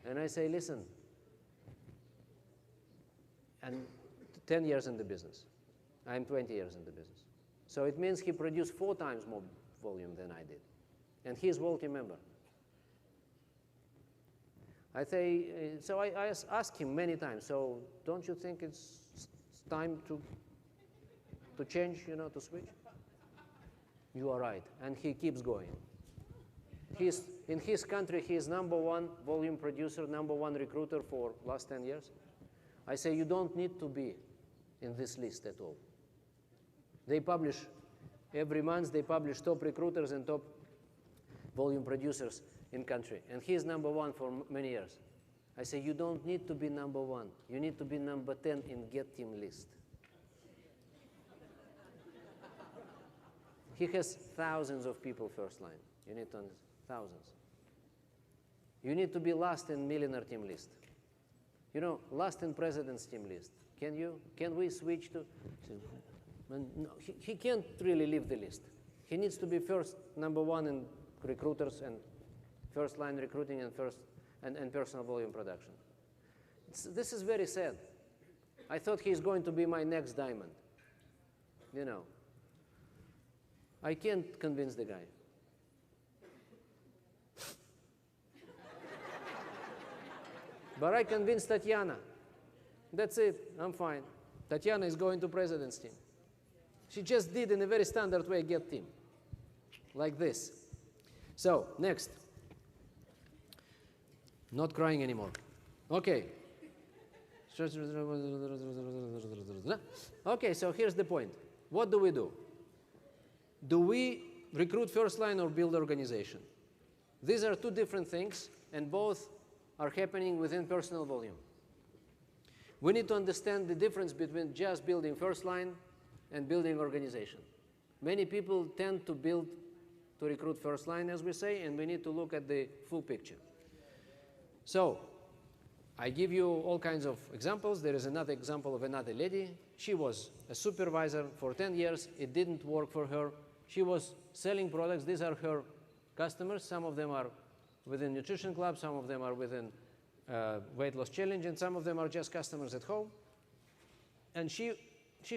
And I say, listen, and 10 years in the business. I'm 20 years in the business. So it means he produced 4 times more volume than I did. And he's World Team member. I say, so I ask him many times, so don't you think it's time to change, to switch? You are right. And he keeps going. In his country, he is #1 volume producer, #1 recruiter for last 10 years. I say, you don't need to be in this list at all. They publish, every month they publish top recruiters and top volume producers in country. And he is #1 for many years. I say, you don't need to be #1. You need to be #10 in Get Team list. He has thousands of people first line. You need to understand, thousands. You need to be last in millionaire team list. Last in president's team list. Can we switch to? No, he can't really leave the list. He needs to be number one in recruiters and first line recruiting and personal volume production. This is very sad. I thought he's going to be my next diamond. You know, I can't convince the guy. But I convinced Tatiana. That's it, I'm fine. Tatiana is going to president's team. She just did in a very standard way get team, like this. So, next. Not crying anymore. Okay. Okay, so here's the point. What do we do? Do we recruit first line or build organization? These are two different things, and both are happening within personal volume. We need to understand the difference between just building first line and building organization. Many people tend to recruit first line, as we say, and we need to look at the full picture. So, I give you all kinds of examples. There is another example of another lady. She was a supervisor for 10 years. It didn't work for her. She was selling products. These are her customers. Some of them are within Nutrition Club, some of them are within Weight Loss Challenge, and some of them are just customers at home. And she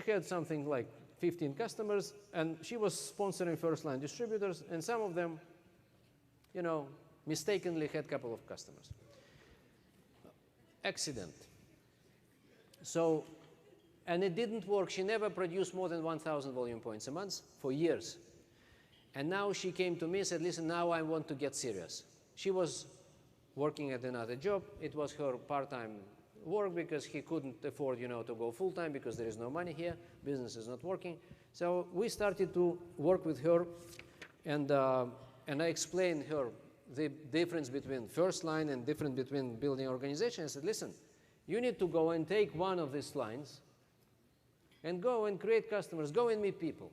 had something like 15 customers, and she was sponsoring first-line distributors, and some of them, you know, mistakenly had a couple of customers. Accident. So, and it didn't work. She never produced more than 1,000 volume points a month for years. And now she came to me and said, listen, now I want to get serious. She was working at another job. It was her part-time work because he couldn't afford, you know, to go full-time because there is no money here. Business is not working. So we started to work with her, and I explained her the difference between first line and difference between building organization. I said, listen, you need to go and take one of these lines and go and create customers, go and meet people.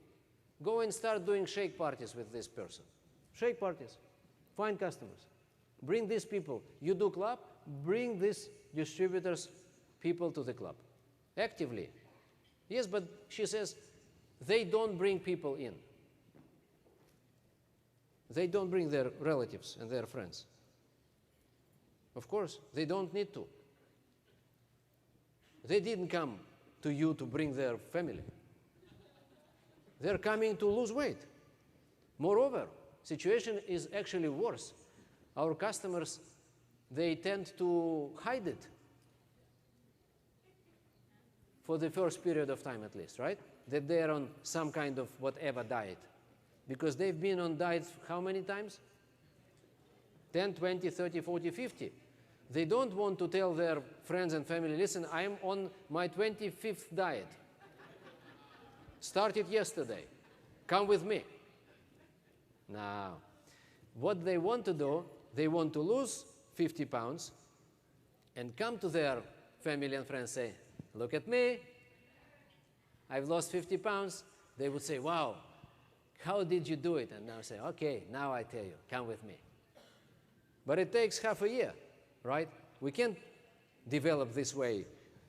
Go and start doing shake parties with this person. Shake parties. Find customers. Bring these people. You do club, bring these distributors, people to the club. Actively. Yes, but she says, they don't bring people in. They don't bring their relatives and their friends. Of course, they don't need to. They didn't come to you to bring their family. They're coming to lose weight. Moreover, situation is actually worse. Our customers, they tend to hide it for the first period of time at least, right? That they're on some kind of whatever diet. Because they've been on diets how many times? 10, 20, 30, 40, 50. They don't want to tell their friends and family, listen, I'm on my 25th diet. Started yesterday. Come with me. Now, what they want to do, they want to lose 50 pounds and come to their family and friends and say, look at me, I've lost 50 pounds. They would say, wow, how did you do it? And now say, okay, now I tell you, come with me. But it takes half a year, right? We can't develop this way.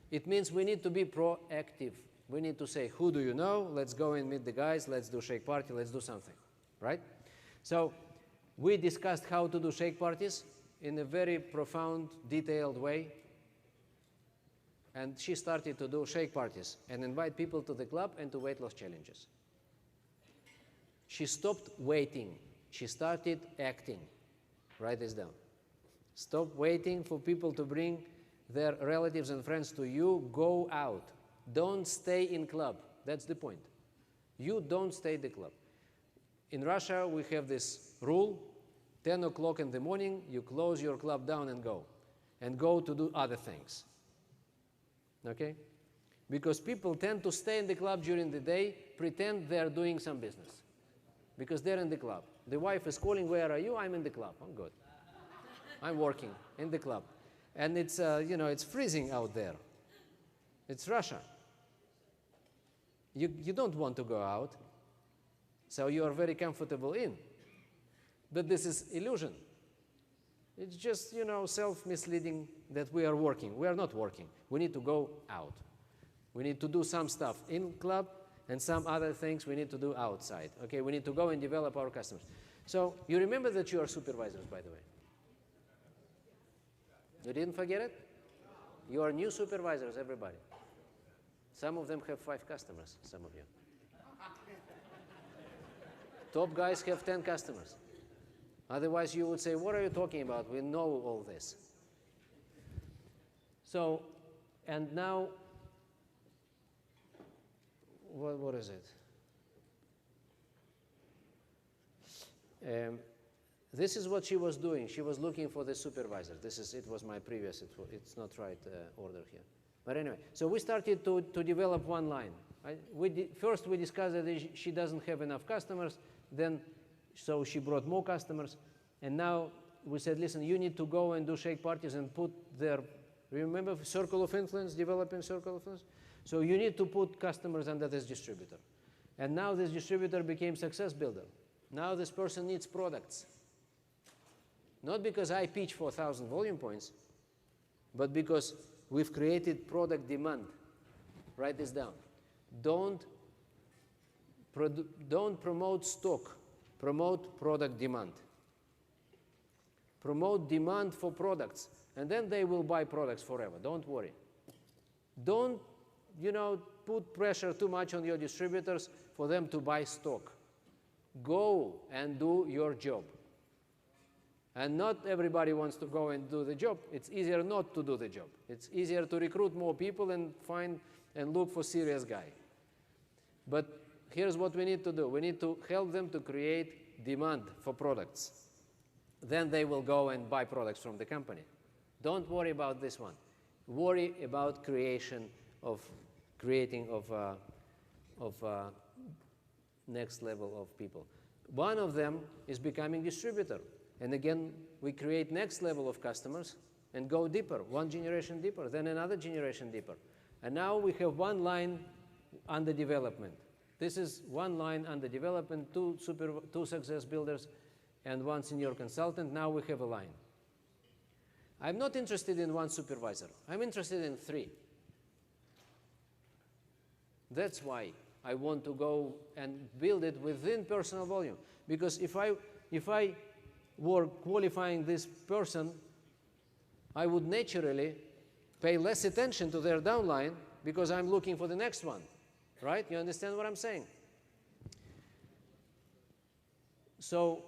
It means we need to be proactive. We need to say, who do you know? Let's go and meet the guys. Let's do shake party. Let's do something, right? So we discussed how to do shake parties in a very profound, detailed way. And she started to do shake parties and invite people to the club and to weight loss challenges. She stopped waiting. She started acting. Write this down. Stop waiting for people to bring their relatives and friends to you. Go out. Don't stay in club. That's the point. You don't stay in the club. In Russia, we have this rule, 10 o'clock in the morning, you close your club down and go to do other things. Okay? Because people tend to stay in the club during the day, pretend they're doing some business. Because they're in the club. The wife is calling, where are you? I'm in the club. I'm good. I'm working in the club. And it's, you know, it's freezing out there. It's Russia. You don't want to go out, so you are very comfortable in. But this is illusion. It's just, you know, self-misleading that we are working. We are not working. We need to go out. We need to do some stuff in club, and some other things we need to do outside. Okay, we need to go and develop our customers. So you remember that you are supervisors, by the way. You didn't forget it? You are new supervisors, everybody. Some of them have 5 customers, some of you. Top guys have 10 customers. Otherwise, you would say, what are you talking about? We know all this. So, and now, what is it? This is what she was doing. She was looking for the supervisor. It was my previous, it's not right order here. But anyway, so we started to develop one line. Right? First we discussed that she doesn't have enough customers, then so she brought more customers, and now we said, listen, you need to go and do shake parties and put their, remember circle of influence, developing circle of influence? So you need to put customers under this distributor. And now this distributor became success builder. Now this person needs products. Not because I pitch for 1,000 volume points, but because we've created product demand. Write this down. Don't promote stock, promote product demand. Promote demand for products, and then they will buy products forever. Don't worry. Don't, put pressure too much on your distributors for them to buy stock. Go and do your job. And not everybody wants to go and do the job. It's easier not to do the job. It's easier to recruit more people and find and look for serious guy. But here's what we need to do. We need to help them to create demand for products. Then they will go and buy products from the company. Don't worry about this one. Worry about creating of next level of people. One of them is becoming distributor. And again, we create next level of customers and go deeper, one generation deeper, then another generation deeper. And now we have one line under development. This is one line under development, two success builders, and one senior consultant. Now we have a line. I'm not interested in one supervisor. I'm interested in 3. That's why I want to go and build it within personal volume. Because if I were qualifying this person, I would naturally pay less attention to their downline because I'm looking for the next one. Right? You understand what I'm saying? So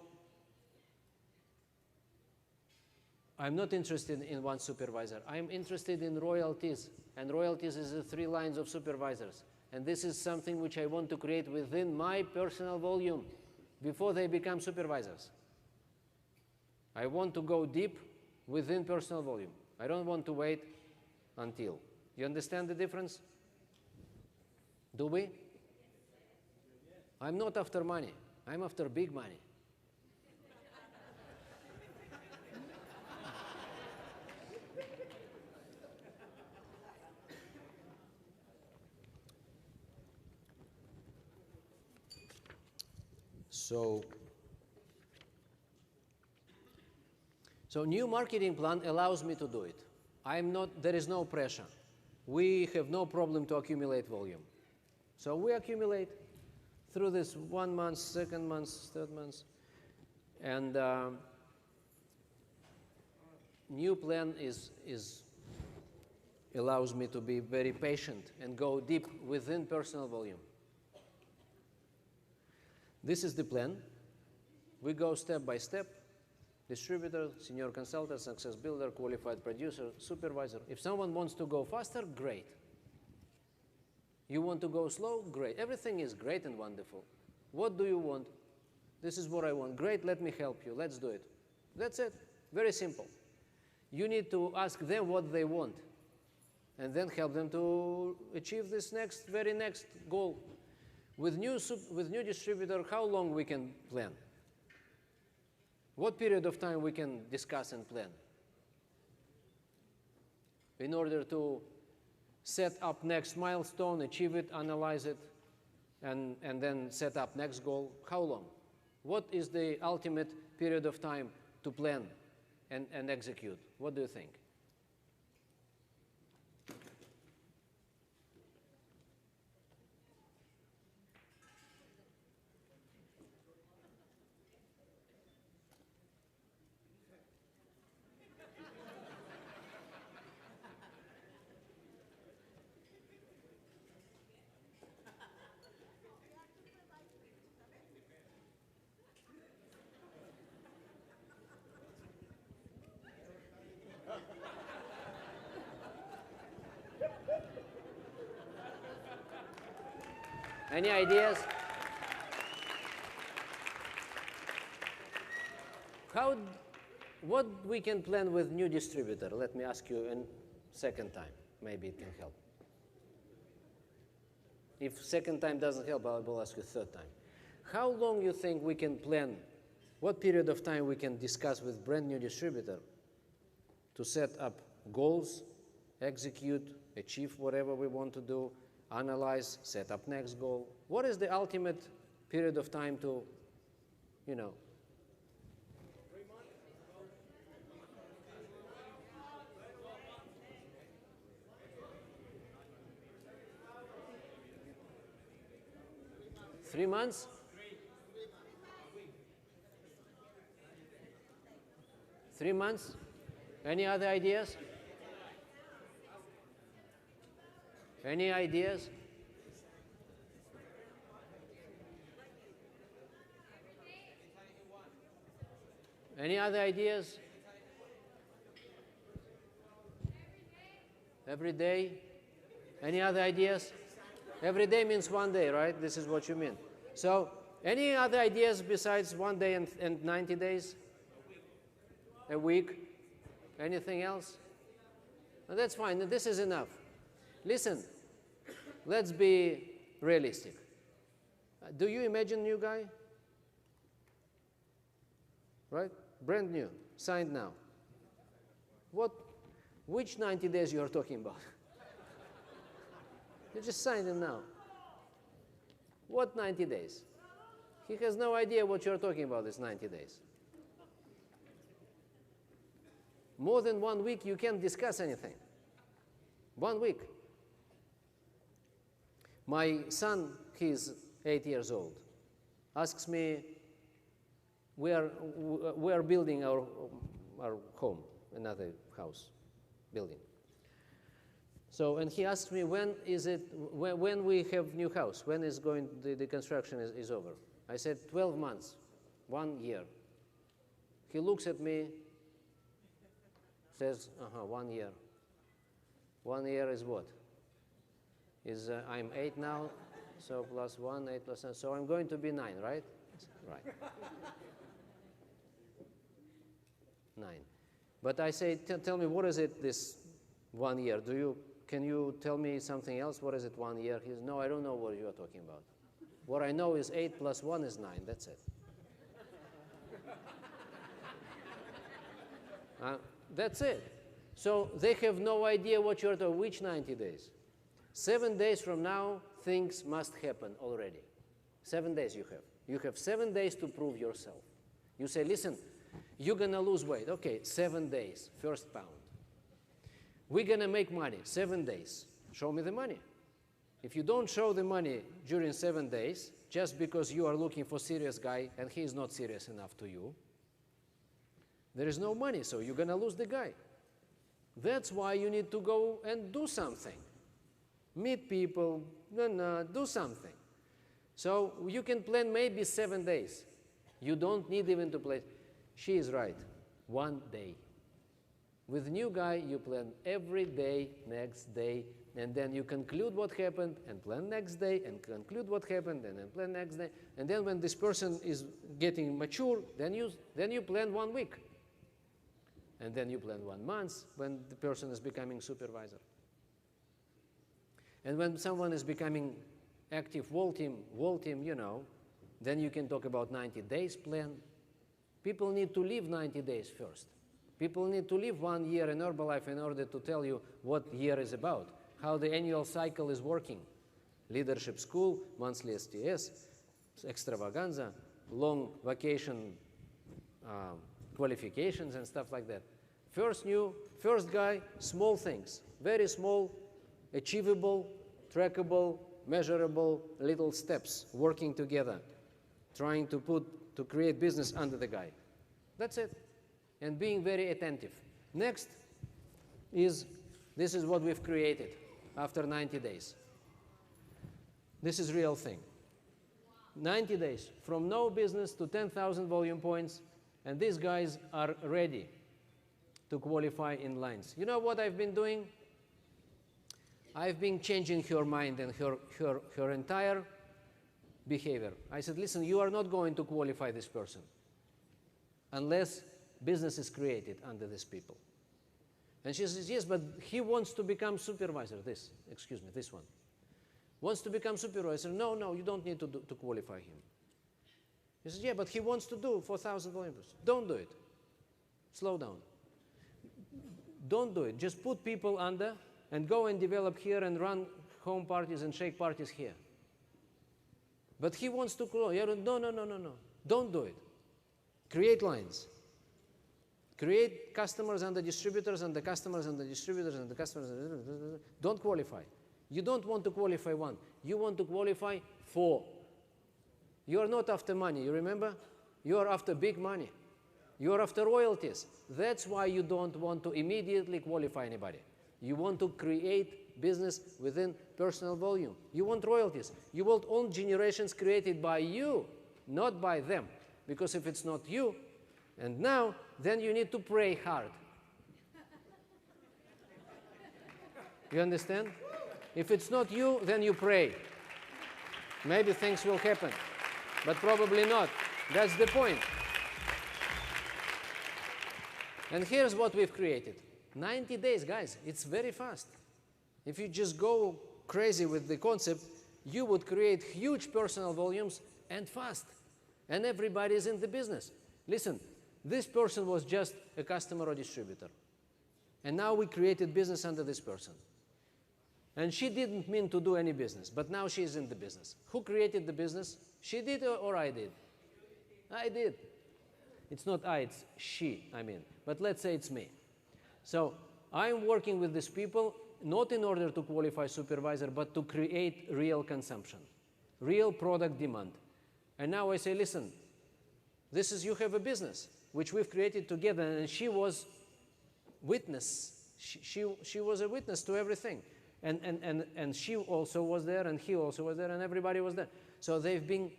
I'm not interested in one supervisor. I'm interested in royalties. And royalties is the 3 lines of supervisors. And this is something which I want to create within my personal volume before they become supervisors. I want to go deep within personal volume. I don't want to wait until. You understand the difference? Do we? I'm not after money. I'm after big money. So new marketing plan allows me to do it. There is no pressure. We have no problem to accumulate volume. So we accumulate through this 1 month, 2nd month, 3rd month. And new plan allows me to be very patient and go deep within personal volume. This is the plan. We go step by step. Distributor, senior consultant, success builder, qualified producer, supervisor. If someone wants to go faster, great. You want to go slow? Great. Everything is great and wonderful. What do you want? This is what I want. Great, let me help you. Let's do it. That's it. Very simple. You need to ask them what they want and then help them to achieve this very next goal. With new distributor, how long we can plan? What period of time we can discuss and plan in order to set up next milestone, achieve it, analyze it, and then set up next goal? How long? What is the ultimate period of time to plan and execute? What do you think? Any ideas? What we can plan with new distributor? Let me ask you a second time. Maybe it can help. If second time doesn't help, I will ask you third time. How long you think we can plan? What period of time we can discuss with brand new distributor to set up goals, execute, achieve whatever we want to do, analyze, set up next goal? What is the ultimate period of time to, 3 months? 3 months? Any other ideas? Any ideas? Any other ideas? Every day? Any other ideas? Every day means 1 day, right? This is what you mean. So, any other ideas besides 1 day and 90 days? A week? Anything else? No, that's fine. This is enough. Listen, let's be realistic. Do you imagine new guy? Right? Brand new, signed now. Which 90 days you are talking about? You just signed him now. What 90 days? He has no idea what you're talking about, this 90 days. More than 1 week, you can't discuss anything. 1 week. My son, he's 8 years old, asks me, we are building our home, another house building. So, and he asked me, when we have new house, when is the construction is over? I said, 12 months, 1 year. He looks at me, says, 1 year. 1 year is what? I'm 8 now, so plus 1, 8 plus 9, so I'm going to be 9, right? Right. 9. But I say, tell me, what is it this 1 year? Can you tell me something else? What is it 1 year? He says, no, I don't know what you are talking about. What I know is 8 plus 1 is 9, that's it. That's it. So they have no idea what you're talking, which 90 days. 7 days from now, things must happen already. 7 days you have. You have 7 days to prove yourself. You say, listen, you're going to lose weight. Okay, 7 days, first pound. We're going to make money, 7 days. Show me the money. If you don't show the money during 7 days, just because you are looking for a serious guy and he is not serious enough to you, there is no money, so you're going to lose the guy. That's why you need to go and do something. Meet people, do something. So you can plan maybe 7 days. You don't need even to plan. She is right, 1 day. With new guy, you plan every day, next day, and then you conclude what happened and plan next day, and conclude what happened and then plan next day. And then when this person is getting mature, then you plan 1 week. And then you plan 1 month when the person is becoming supervisor. And when someone is becoming active wall team, then you can talk about 90 days plan. People need to live 90 days first. People need to live 1 year in Herbalife in order to tell you what year is about, how the annual cycle is working. Leadership school, monthly STS, extravaganza, long vacation qualifications and stuff like that. First guy, small things, very small, achievable, trackable, measurable little steps, working together, trying to create business under the guy. That's it. And being very attentive. Next this is what we've created after 90 days. This is real thing. 90 days, from no business to 10,000 volume points, and these guys are ready to qualify in lines. You know what I've been doing? I've been changing her mind and her entire behavior. I said, listen, you are not going to qualify this person unless business is created under these people. And she says, yes, but he wants to become supervisor. This one. Wants to become supervisor. No, no, you don't need to qualify him. He says, yeah, but he wants to do 4,000 volumes. Don't do it. Slow down. Don't do it. Just put people under and go and develop here and run home parties and shake parties here. But he wants to close. No, no, no, no, no. Don't do it. Create lines. Create customers and the distributors and the customers and the distributors and the customers. Don't qualify. You don't want to qualify one. You want to qualify 4. You are not after money, you remember? You are after big money. You are after royalties. That's why you don't want to immediately qualify anybody. You want to create business within personal volume. You want royalties. You want own generations created by you, not by them. Because if it's not you, and now, then you need to pray hard. You understand? If it's not you, then you pray. Maybe things will happen, but probably not. That's the point. And here's what we've created. 90 days, guys. It's very fast. If you just go crazy with the concept, you would create huge personal volumes and fast. And everybody's in the business. Listen, this person was just a customer or distributor. And now we created business under this person. And she didn't mean to do any business, but now she's in the business. Who created the business? She did or I did? I did. It's not I, it's she, I mean. But let's say it's me. So I'm working with these people not in order to qualify supervisor, but to create real consumption, real product demand. And now I say, listen, this is, you have a business, which we've created together, and she was witness. She was a witness to everything. And she also was there, and he also was there, and everybody was there. So they've been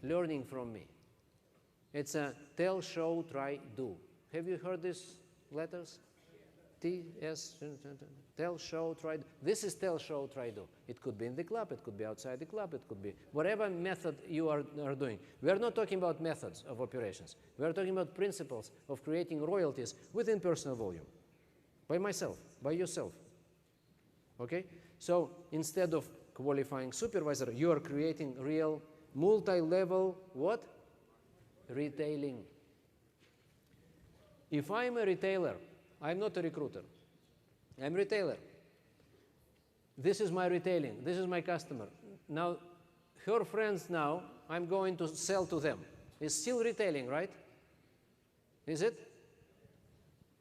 learning from me. It's a tell, show, try, do. Have you heard these letters? T, S, tell, show, try, do. This is tell, show, try, do. It could be in the club, it could be outside the club, it could be whatever method you are doing. We are not talking about methods of operations. We are talking about principles of creating royalties within personal volume. By myself, by yourself. Okay? So instead of qualifying supervisor, you are creating real multi-level what? Retailing. If I'm a retailer, I'm not a recruiter. I'm a retailer. This is my retailing. This is my customer. Now, her friends now, I'm going to sell to them. It's still retailing, right? Is it?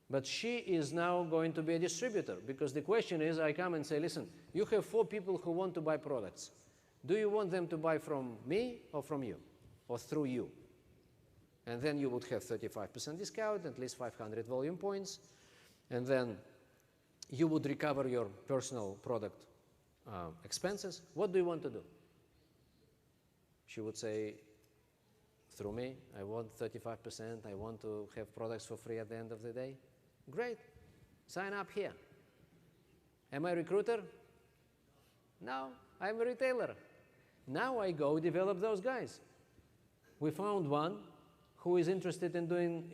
But she is now going to be a distributor, because the question is, I come and say, listen, you have 4 people who want to buy products. Do you want them to buy from me or from you, or through you? And then you would have 35% discount, at least 500 volume points, and then you would recover your personal product expenses. What do you want to do? She would say, through me, I want 35%, I want to have products for free at the end of the day. Great, sign up here. Am I a recruiter? No, I'm a retailer. Now I go develop those guys. We found one who is interested in doing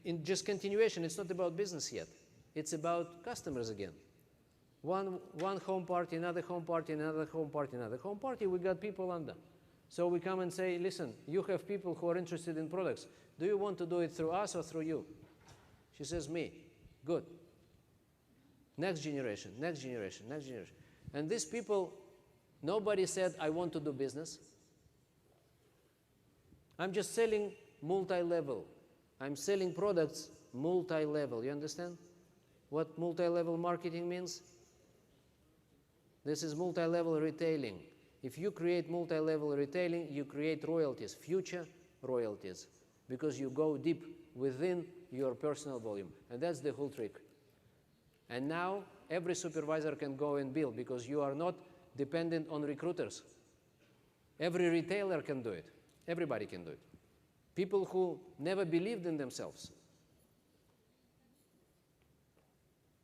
in just continuation. It's not about business yet. It's about customers again. One home party, another home party, another home party, another home party. We got people under. So we come and say, listen, you have people who are interested in products. Do you want to do it through us or through you? She says, me. Good. Next generation, next generation, next generation. And these people, nobody said, I want to do business. I'm just selling multi-level. I'm selling products multi-level. You understand what multi-level marketing means? This is multi-level retailing. If you create multi-level retailing, you create royalties, future royalties, because you go deep within your personal volume. And that's the whole trick. And now every supervisor can go and build, because you are not dependent on recruiters. Every retailer can do it. Everybody can do it. People who never believed in themselves.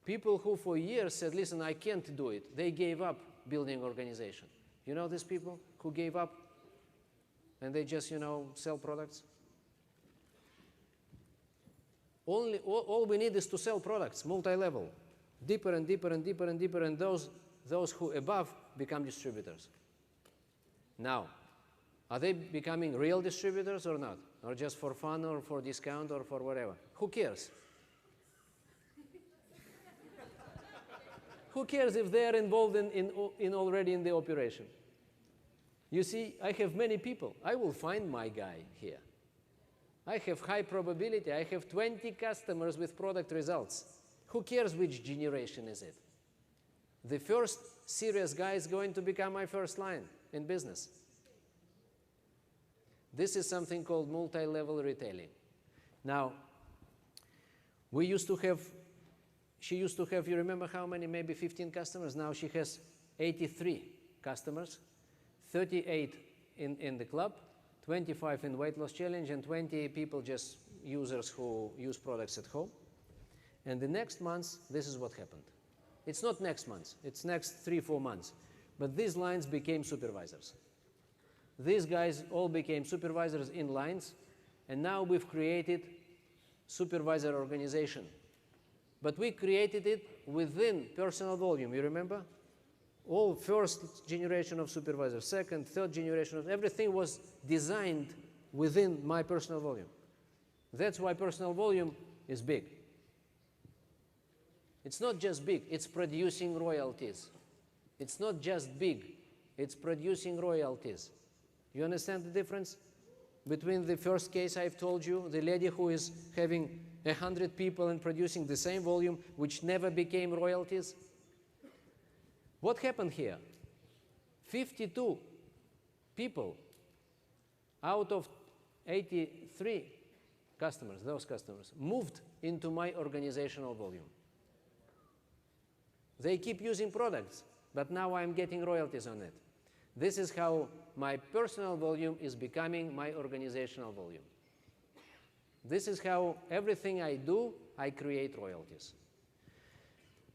People who for years said, listen, I can't do it. They gave up building organization. You know these people who gave up and they just, sell products? All we need is to sell products, multi-level, deeper and deeper and deeper and deeper, and those who above become distributors. Now, are they becoming real distributors or not? Or just for fun or for discount or for whatever? Who cares? Who cares if they are involved in already in the operation? You see, I have many people. I will find my guy here. I have high probability. I have 20 customers with product results. Who cares which generation is it? The first serious guy is going to become my first line in business. This is something called multi-level retailing. Now, she used to have, you remember how many, maybe 15 customers? Now she has 83 customers, 38 in the club, 25 in weight loss challenge, and 20 people, just users who use products at home. And the next month, this is what happened. It's not next month, it's next 3-4 months. But these lines became supervisors. These guys all became supervisors in lines, and now we've created supervisor organization. But we created it within personal volume, you remember? All first generation of supervisors, second, third generation of everything was designed within my personal volume. That's why personal volume is big. It's not just big, it's producing royalties. It's not just big, it's producing royalties. You understand the difference between the first case I've told you, the lady who is having 100 people and producing the same volume, which never became royalties? What happened here? 52 people out of 83 customers, those customers, moved into my organizational volume. They keep using products, but now I'm getting royalties on it. This is how my personal volume is becoming my organizational volume. This is how everything I do, I create royalties.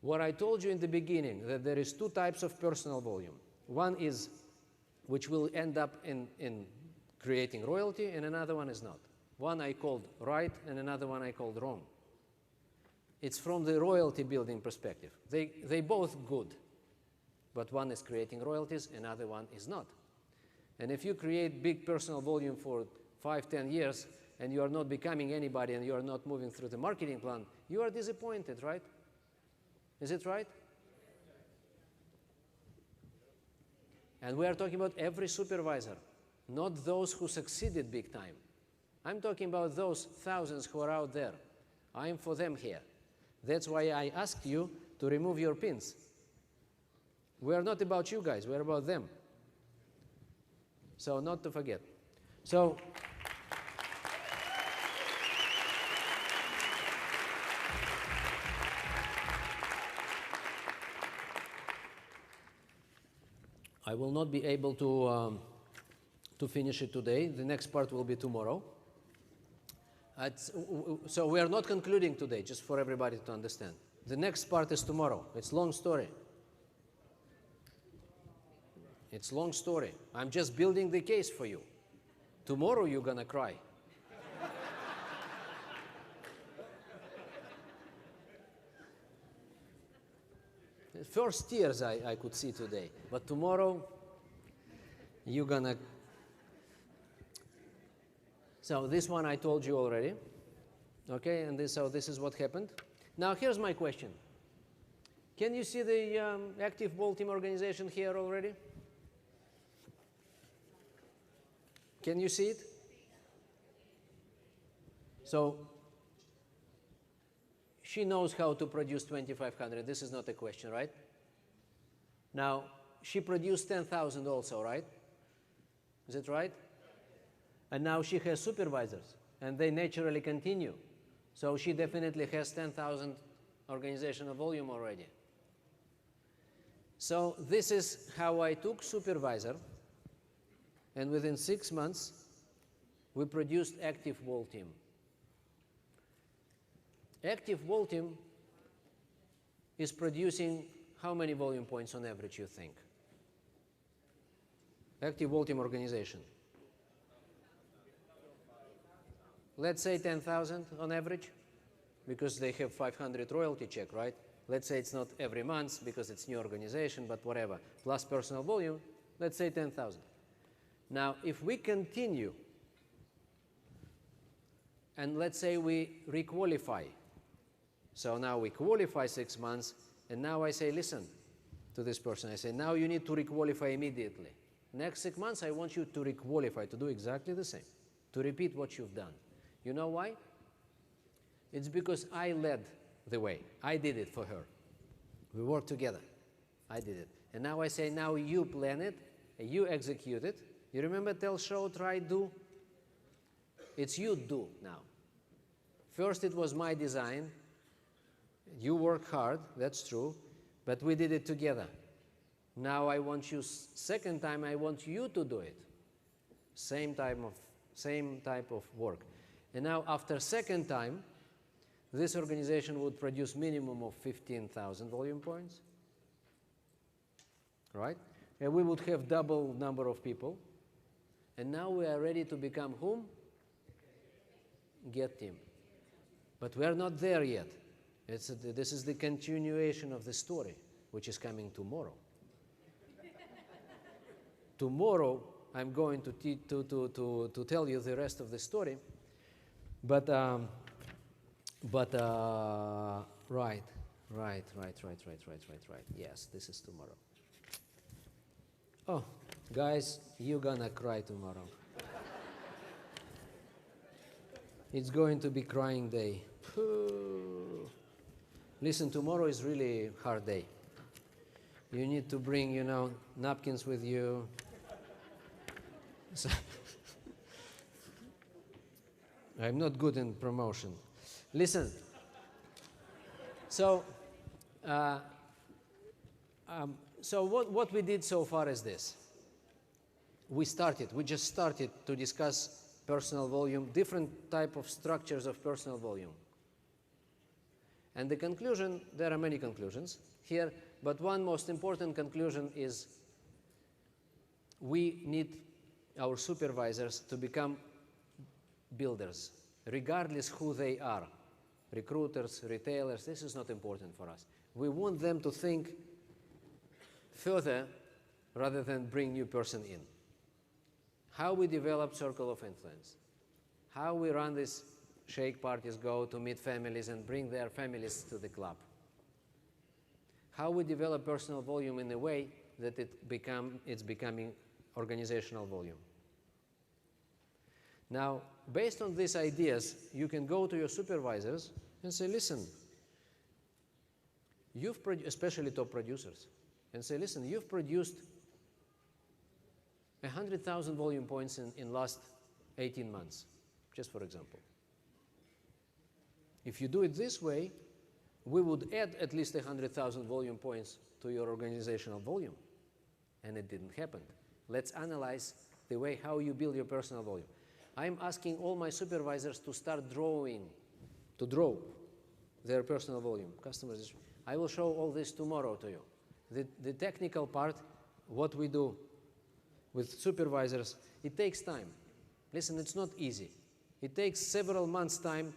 What I told you in the beginning, that there is 2 types of personal volume. One is which will end up in creating royalty, and another one is not. One I called right, and another one I called wrong. It's from the royalty building perspective. They both good, but one is creating royalties, another one is not. And if you create big personal volume for 5-10 years, and you are not becoming anybody, and you are not moving through the marketing plan, you are disappointed, right? Is it right? And we are talking about every supervisor, not those who succeeded big time. I'm talking about those thousands who are out there. I'm for them here. That's why I asked you to remove your pins. We are not about you guys, we're about them. So not to forget. So I will not be able to finish it today. The next part will be tomorrow. So we are not concluding today, just for everybody to understand. The next part is tomorrow. It's a long story. It's a long story. I'm just building the case for you. Tomorrow you're gonna cry. The first tears I could see today, but tomorrow you're gonna. So this one I told you already, okay? And so this is what happened. Now here's my question. Can you see the active ball team organization here already? Can you see it? So she knows how to produce 2,500. This is not a question, right? Now, she produced 10,000 also, right? Is it right? And now she has supervisors, and they naturally continue. So she definitely has 10,000 organizational volume already. So this is how I took supervisor, and within 6 months, we produced active wall team. Active wall team is producing how many volume points on average, you think? active whole team organization. Let's say 10,000 on average, because they have 500 royalty check, right? Let's say it's not every month because it's new organization, but whatever, plus personal volume, let's say 10,000. Now, if we continue, and let's say we requalify, so now we qualify 6 months, and now I say, listen to this person, I say, now you need to requalify immediately. Next 6 months, I want you to requalify, to do exactly the same, to repeat what you've done. You know why? It's because I led the way. I did it for her. We worked together. I did it. And now I say, now you plan it, you execute it. You remember tell, show, try, do? It's you do now. First it was my design. You work hard, that's true, but we did it together. Now I want you, second time I want you to do it. Same type of work. And now after second time, this organization would produce minimum of 15,000 volume points, right? And we would have double number of people. And now we are ready to become whom? Get team. But we are not there yet. This is the continuation of the story, which is coming tomorrow. Tomorrow, I'm going to tell you the rest of the story. But right. Yes, this is tomorrow. Oh, guys, you're gonna cry tomorrow. It's going to be crying day. Listen, tomorrow is really a hard day. You need to bring, napkins with you. So I'm not good in promotion. Listen. So what we did so far is this. We just started to discuss personal volume, different type of structures of personal volume. And the conclusion, there are many conclusions here, but one most important conclusion is we need our supervisors to become builders, regardless who they are. Recruiters, retailers, this is not important for us. We want them to think further rather than bring new person in. How we develop circle of influence. How we run these shake parties, go to meet families and bring their families to the club. How we develop personal volume in a way that it's becoming organizational volume. Now, based on these ideas, you can go to your supervisors and say, listen, especially top producers, and say, listen, you've produced 100,000 volume points in last 18 months, just for example. If you do it this way, we would add at least 100,000 volume points to your organizational volume. And it didn't happen. Let's analyze the way how you build your personal volume. I'm asking all my supervisors to start to draw their personal volume. Customers, I will show all this tomorrow to you. The technical part, what we do with supervisors, it takes time. Listen, it's not easy. It takes several months' time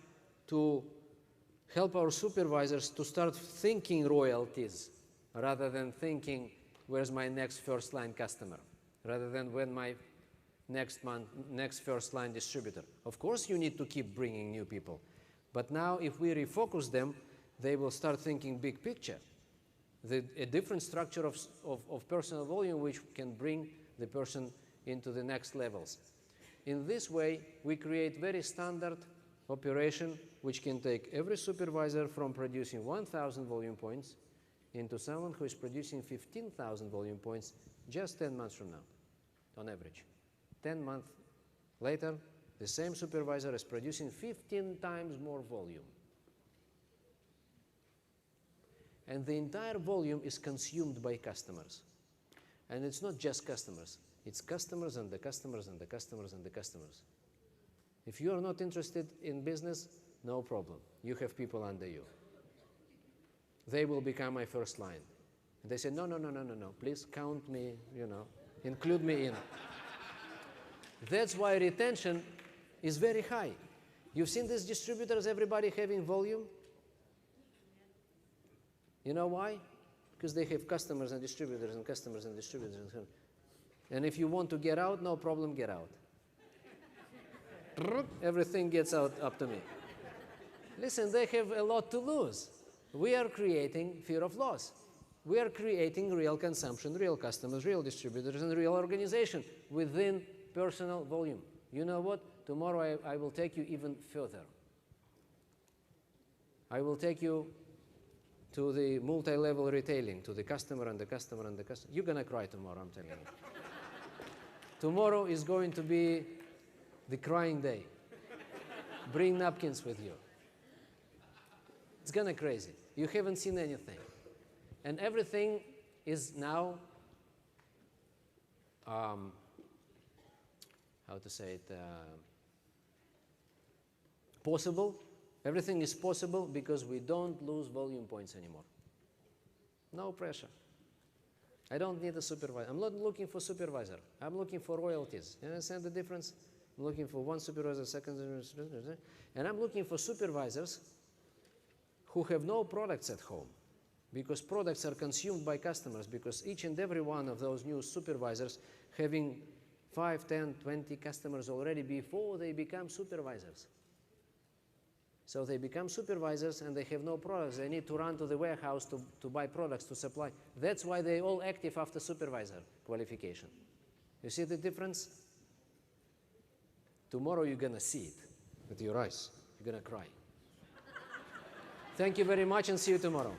to help our supervisors to start thinking royalties rather than thinking, where's my next first-line customer, rather than when my next first-line distributor. Of course, you need to keep bringing new people. But now, if we refocus them, they will start thinking big picture. A different structure of personal volume which can bring the person into the next levels. In this way, we create very standard operation which can take every supervisor from producing 1,000 volume points into someone who is producing 15,000 volume points just 10 months from now, on average. 10 months later, the same supervisor is producing 15 times more volume. And the entire volume is consumed by customers. And it's not just customers. It's customers and the customers and the customers and the customers. If you are not interested in business, no problem. You have people under you. They will become my first line. And they say, no, please count me, Include me in. That's why retention is very high. You've seen these distributors, everybody having volume? You know why? Because they have customers and distributors and customers and distributors. And if you want to get out, no problem, get out. Everything gets out up to me. Listen, they have a lot to lose. We are creating fear of loss. We are creating real consumption, real customers, real distributors, and real organization within personal volume. You know what? Tomorrow I will take you even further. I will take you to the multi-level retailing, to the customer and the customer and the customer. You're going to cry tomorrow, I'm telling you. Tomorrow is going to be the crying day. Bring napkins with you. It's going to crazy. You haven't seen anything. And everything is now, how to say it, possible. Everything is possible because we don't lose volume points anymore. No pressure. I don't need a supervisor. I'm not looking for supervisor. I'm looking for royalties. You understand the difference? I'm looking for one supervisor, second supervisor, and I'm looking for supervisors who have no products at home, because products are consumed by customers, because each and every one of those new supervisors having 5, 10, 20 customers already before they become supervisors. So they become supervisors and they have no products. They need to run to the warehouse to buy products, to supply. That's why they're all active after supervisor qualification. You see the difference? Tomorrow you're going to see it with your eyes. You're going to cry. Thank you very much and see you tomorrow.